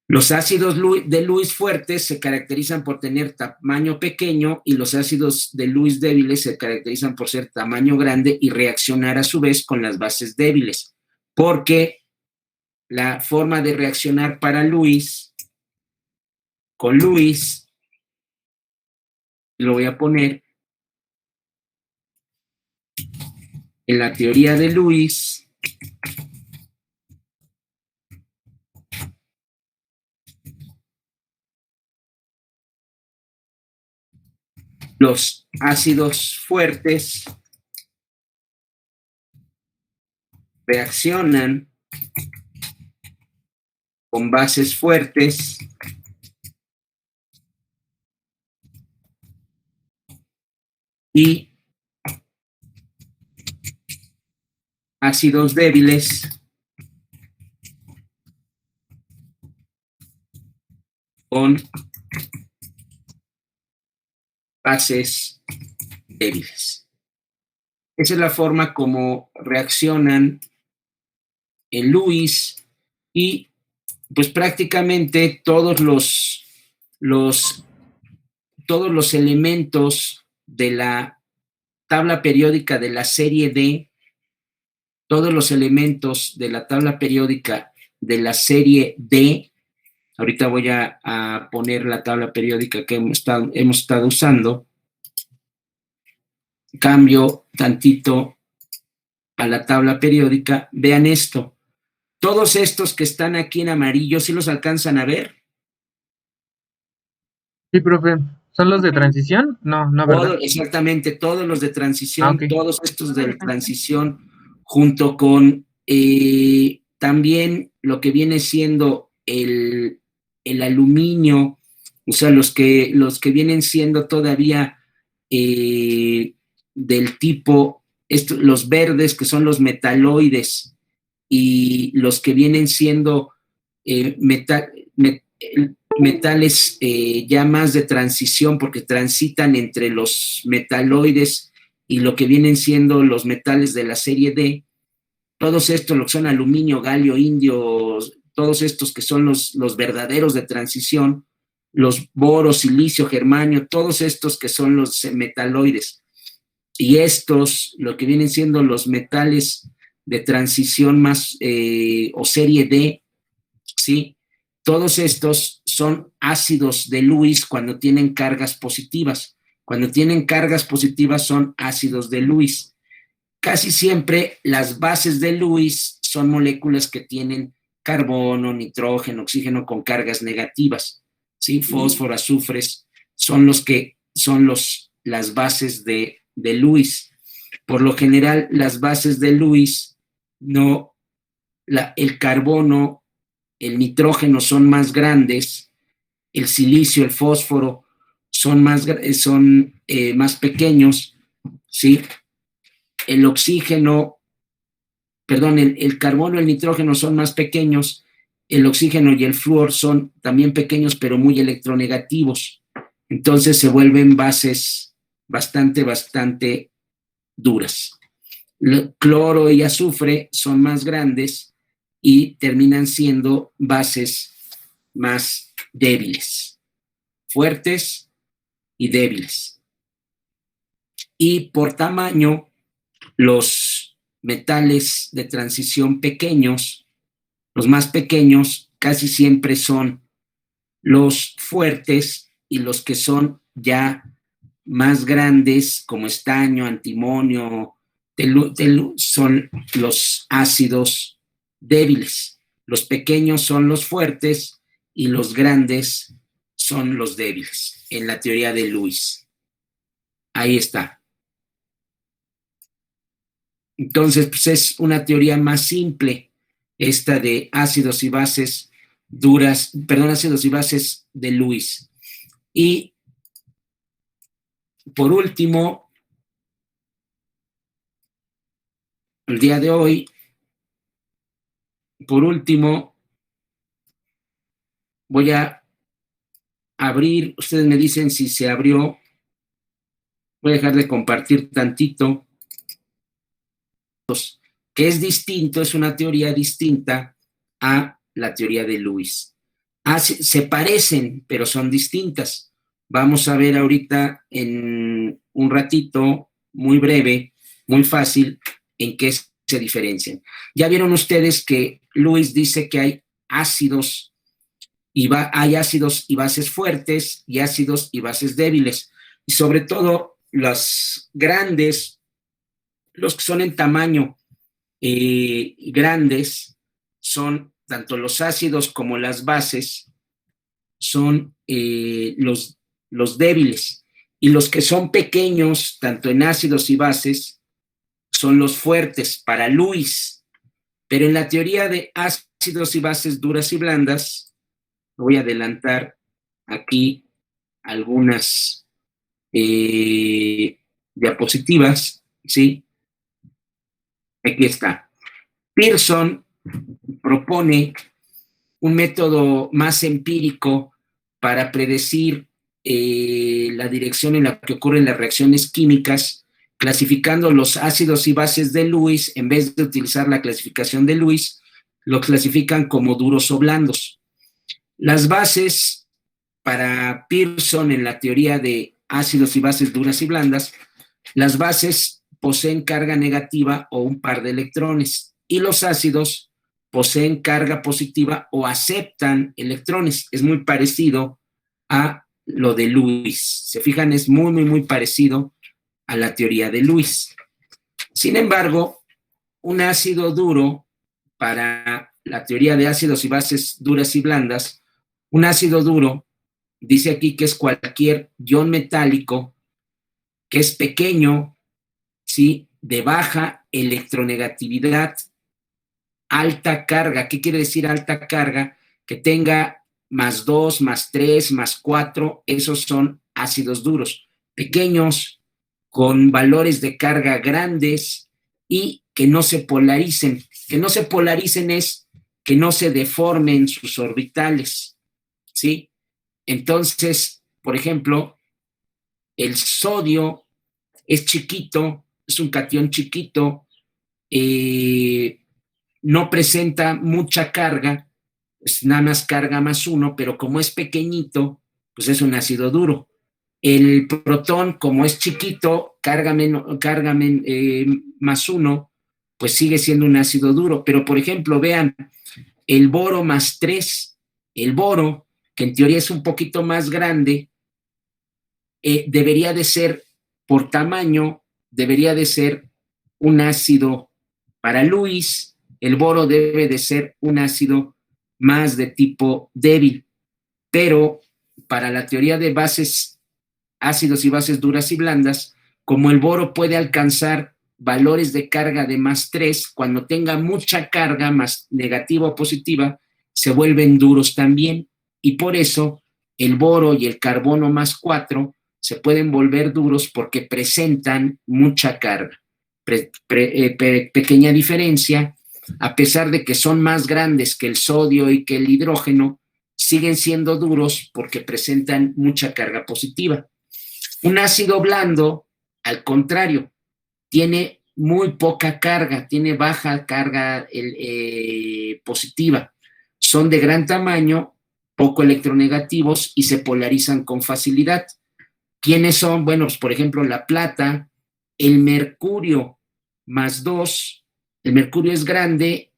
Los ácidos de Lewis fuertes se caracterizan por tener tamaño pequeño, y los ácidos de Lewis débiles se caracterizan por ser tamaño grande y reaccionar a su vez con las bases débiles, porque la forma de reaccionar para Lewis, con Lewis, lo voy a poner en la teoría de Lewis. Los ácidos fuertes reaccionan con bases fuertes y ácidos débiles con bases débiles. Esa es la forma como reaccionan en Lewis, y pues prácticamente todos los elementos de la tabla periódica de la serie D, todos los elementos de la tabla periódica de la serie D, ahorita voy a poner la tabla periódica que hemos estado usando. Cambio tantito a la tabla periódica. Vean esto. Todos estos que están aquí en amarillo, ¿sí los alcanzan a ver?
Sí, profe. ¿Son los de transición? No, ¿verdad?
Exactamente, todos los de transición,
okay.
Todos estos de transición, junto con también lo que viene siendo el aluminio, o sea, los que vienen siendo todavía del tipo, los verdes, que son los metaloides, y los que vienen siendo metales ya más de transición, porque transitan entre los metaloides y lo que vienen siendo los metales de la serie D. Todos estos, lo que son aluminio, galio, indio, todos estos que son los verdaderos de transición, los boro, silicio, germanio, todos estos que son los metaloides. Y estos, lo que vienen siendo los metales de transición más, o serie D, ¿sí? Todos estos son ácidos de Lewis cuando tienen cargas positivas. Cuando tienen cargas positivas son ácidos de Lewis. Casi siempre las bases de Lewis son moléculas que tienen carbono, nitrógeno, oxígeno con cargas negativas, ¿sí? Fósforo, azufres, son las bases de Lewis. Por lo general, las bases de Lewis, el carbono, el nitrógeno son más grandes, el silicio, el fósforo son más pequeños, ¿sí? El oxígeno, perdón, el carbono y el nitrógeno son más pequeños, el oxígeno y el flúor son también pequeños, pero muy electronegativos. Entonces se vuelven bases bastante duras. Cloro y azufre son más grandes y terminan siendo bases más débiles, fuertes y débiles. Y por tamaño, los metales de transición pequeños, los más pequeños, casi siempre son los fuertes, y los que son ya más grandes, como estaño, antimonio, son los ácidos débiles. Los pequeños son los fuertes y los grandes son los débiles, en la teoría de Lewis. Ahí está. Entonces, pues es una teoría más simple, esta de ácidos y bases duras, perdón, ácidos y bases de Lewis. Y por último, el día de hoy, voy a abrir, ustedes me dicen si se abrió, voy a dejar de compartir tantito, que es distinto, es una teoría distinta a la teoría de Lewis. Se parecen, pero son distintas. Vamos a ver ahorita en un ratito, muy breve, muy fácil, en qué se diferencian. Ya vieron ustedes que Lewis dice que hay ácidos y bases fuertes y ácidos y bases débiles. Y sobre todo los grandes, los que son en tamaño grandes, son tanto los ácidos como las bases, son los débiles. Y los que son pequeños, tanto en ácidos y bases, son los fuertes para Lewis. Pero en la teoría de ácidos y bases duras y blandas, voy a adelantar aquí algunas diapositivas, ¿sí? Aquí está. Pearson propone un método más empírico para predecir la dirección en la que ocurren las reacciones químicas, clasificando los ácidos y bases de Lewis. En vez de utilizar la clasificación de Lewis, lo clasifican como duros o blandos. Las bases, para Pearson, en la teoría de ácidos y bases duras y blandas, las bases poseen carga negativa o un par de electrones, y los ácidos poseen carga positiva o aceptan electrones. Es muy parecido a lo de Lewis. Se fijan, es muy parecido a la teoría de Lewis. Sin embargo, un ácido duro, para la teoría de ácidos y bases duras y blandas, un ácido duro, dice aquí que es cualquier ion metálico que es pequeño, ¿sí?, de baja electronegatividad, alta carga. ¿Qué quiere decir alta carga? Que tenga +2, +3, +4, esos son ácidos duros. Pequeños, con valores de carga grandes y que no se polaricen. Que no se polaricen es que no se deformen sus orbitales, ¿sí? Entonces, por ejemplo, el sodio es chiquito, es un catión chiquito, no presenta mucha carga, es nada más carga +1, pero como es pequeñito, pues es un ácido duro. El protón, como es chiquito, carga más 1, pues sigue siendo un ácido duro. Pero, por ejemplo, vean, el boro más 3, el boro, que en teoría es un poquito más grande, debería de ser, por tamaño, debería de ser un ácido para Lewis. El boro debe de ser un ácido más de tipo débil, pero para la teoría de bases, ácidos y bases duras y blandas, como el boro puede alcanzar valores de carga de más 3, cuando tenga mucha carga, más negativa o positiva, se vuelven duros también, y por eso el boro y el carbono más 4 se pueden volver duros porque presentan mucha carga. Pequeña diferencia, a pesar de que son más grandes que el sodio y que el hidrógeno, siguen siendo duros porque presentan mucha carga positiva. Un ácido blando, al contrario, tiene muy poca carga, tiene baja carga positiva. Son de gran tamaño, poco electronegativos y se polarizan con facilidad. ¿Quiénes son? Bueno, pues, por ejemplo, la plata, el mercurio más 2. El mercurio es grande,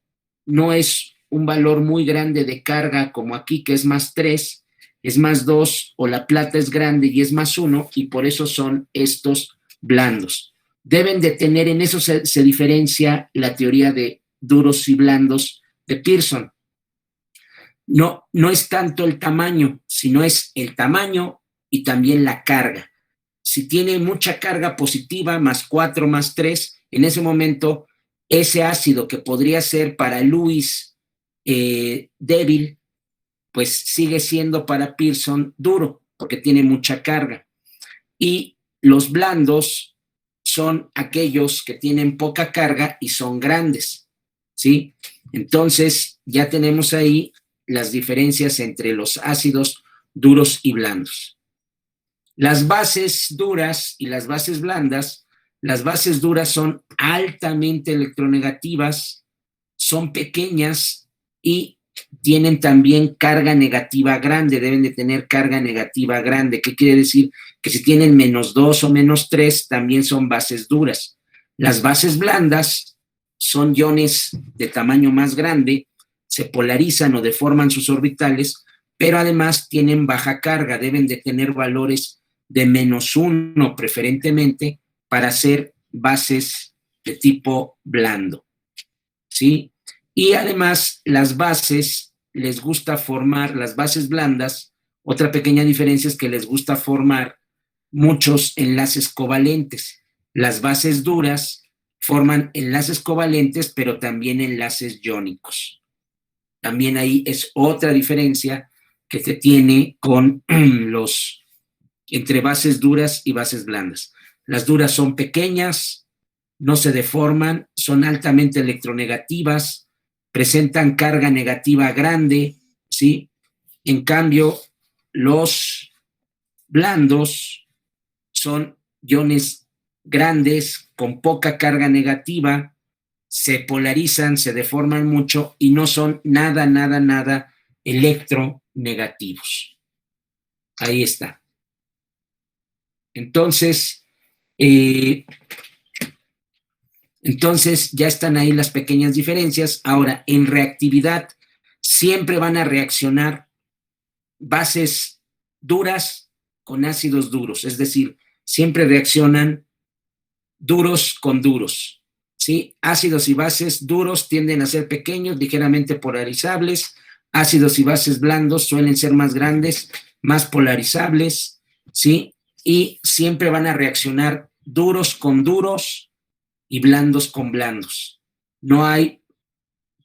no es un valor muy grande de carga como aquí, que es más 3, es más 2, o la plata es grande y es más 1, y por eso son estos blandos. Deben de tener, en eso se diferencia la teoría de duros y blandos de Pearson. No es tanto el tamaño, sino es el tamaño y también la carga. Si tiene mucha carga positiva, más 4, más 3, en ese momento, ese ácido que podría ser para Lewis débil, pues sigue siendo para Pearson duro, porque tiene mucha carga. Y los blandos son aquellos que tienen poca carga y son grandes, ¿sí? Entonces, ya tenemos ahí las diferencias entre los ácidos duros y blandos. Las bases duras y las bases blandas, las bases duras son altamente electronegativas, son pequeñas y tienen también carga negativa grande, deben de tener carga negativa grande. ¿Qué quiere decir? Que si tienen menos 2 o menos 3, también son bases duras. Las bases blandas son iones de tamaño más grande, se polarizan o deforman sus orbitales, pero además tienen baja carga, deben de tener valores de menos 1 preferentemente para ser bases de tipo blando, ¿sí? Y además las bases les gusta formar, las bases blandas, otra pequeña diferencia es que les gusta formar muchos enlaces covalentes. Las bases duras forman enlaces covalentes, pero también enlaces iónicos. También ahí es otra diferencia que se tiene con entre bases duras y bases blandas. Las duras son pequeñas, no se deforman, son altamente electronegativas, presentan carga negativa grande, ¿sí? En cambio, los blandos son iones grandes, con poca carga negativa, se polarizan, se deforman mucho y no son nada electronegativos. Ahí está. Entonces ya están ahí las pequeñas diferencias. Ahora, en reactividad, siempre van a reaccionar bases duras con ácidos duros, es decir, siempre reaccionan duros con duros, ¿sí? Ácidos y bases duros tienden a ser pequeños, ligeramente polarizables. Ácidos y bases blandos suelen ser más grandes, más polarizables, ¿sí? Y siempre van a reaccionar duros con duros y blandos con blandos.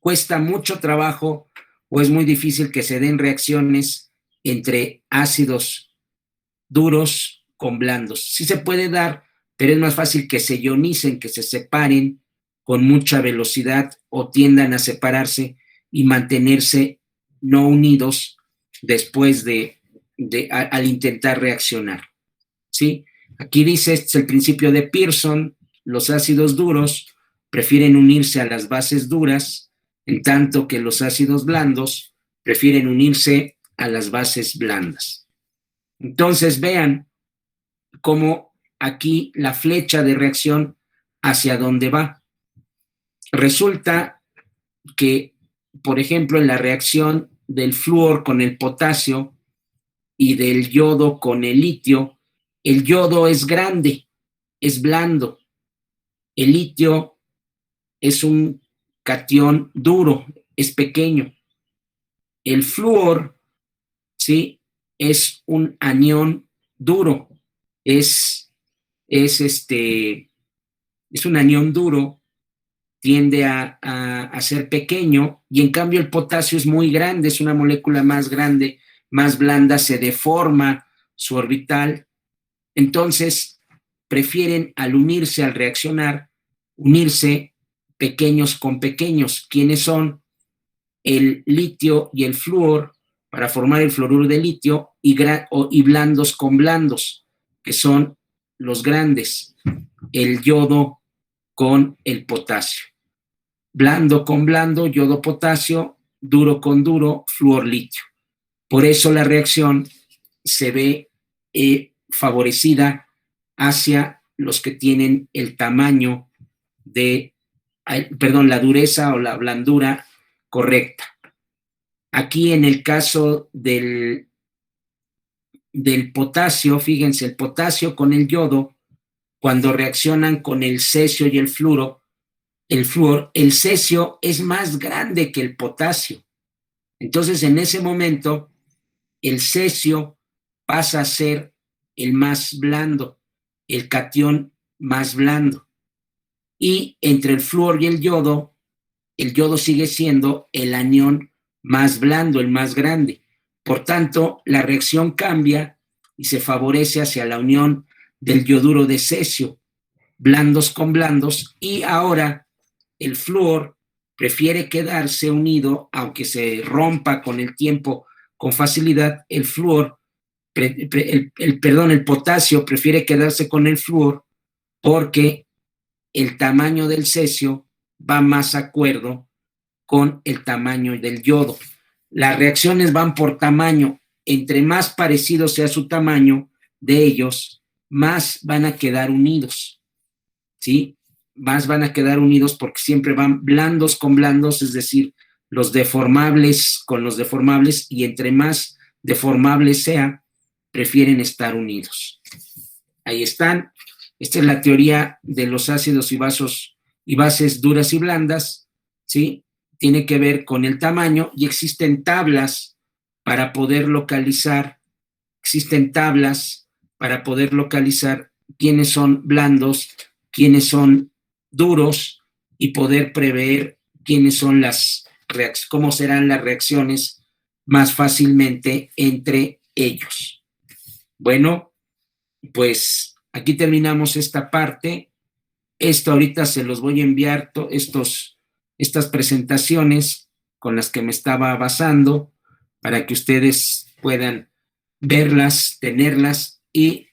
Cuesta mucho trabajo o es muy difícil que se den reacciones entre ácidos duros con blandos. Sí se puede dar, pero es más fácil que se ionicen, que se separen con mucha velocidad o tiendan a separarse y mantenerse no unidos después al intentar reaccionar, ¿sí? Aquí dice, este es el principio de Pearson, los ácidos duros prefieren unirse a las bases duras, en tanto que los ácidos blandos prefieren unirse a las bases blandas. Entonces vean cómo aquí la flecha de reacción hacia dónde va. Resulta que, por ejemplo, en la reacción del flúor con el potasio y del yodo con el litio, el yodo es grande, es blando. El litio es un catión duro, es pequeño. El flúor, ¿sí?, es un anión duro, es un anión duro, tiende a ser pequeño, y en cambio el potasio es muy grande, es una molécula más grande, más blanda, se deforma su orbital. Entonces prefieren, al unirse, al reaccionar, unirse pequeños con pequeños. ¿Quiénes son? El litio y el flúor, para formar el fluoruro de litio, y blandos con blandos, que son los grandes, el yodo con el potasio. Blando con blando, yodo potasio, duro con duro, flúor litio. Por eso la reacción se ve favorecida hacia los que tienen el tamaño la dureza o la blandura correcta. Aquí en el caso del potasio, fíjense, el potasio con el yodo, cuando reaccionan con el cesio y el flúor, el cesio es más grande que el potasio. Entonces, en ese momento, el cesio pasa a ser el más blando, el catión más blando. Y entre el flúor y el yodo sigue siendo el anión más blando, el más grande. Por tanto, la reacción cambia y se favorece hacia la unión del yoduro de cesio, blandos con blandos, y ahora el flúor prefiere quedarse unido, aunque se rompa con el tiempo con facilidad. El potasio prefiere quedarse con el flúor porque el tamaño del cesio va más de acuerdo con el tamaño del yodo. Las reacciones van por tamaño. Entre más parecido sea su tamaño de ellos, más van a quedar unidos, ¿sí? Más van a quedar unidos porque siempre van blandos con blandos, es decir, los deformables con los deformables, y entre más deformables sea, prefieren estar unidos. Ahí están. Esta es la teoría de los ácidos y bases duras y blandas, ¿sí? Tiene que ver con el tamaño, y existen tablas para poder localizar quiénes son blandos, quiénes son duros, y poder prever cómo serán las reacciones más fácilmente entre ellos. Bueno, pues aquí terminamos esta parte. Ahorita se los voy a enviar, estas presentaciones con las que me estaba basando, para que ustedes puedan verlas, tenerlas, y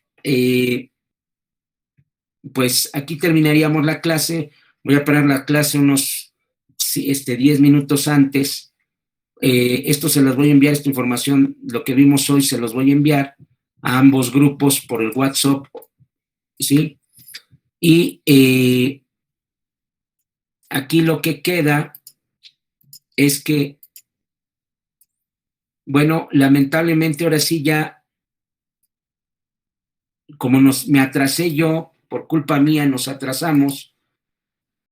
pues aquí terminaríamos la clase. Voy a parar la clase unos 10 minutos antes. Esto se los voy a enviar, esta información, lo que vimos hoy, se los voy a enviar a ambos grupos por el WhatsApp, ¿sí? Y aquí lo que queda es que, bueno, lamentablemente ahora sí ya, como me atrasé yo, por culpa mía nos atrasamos,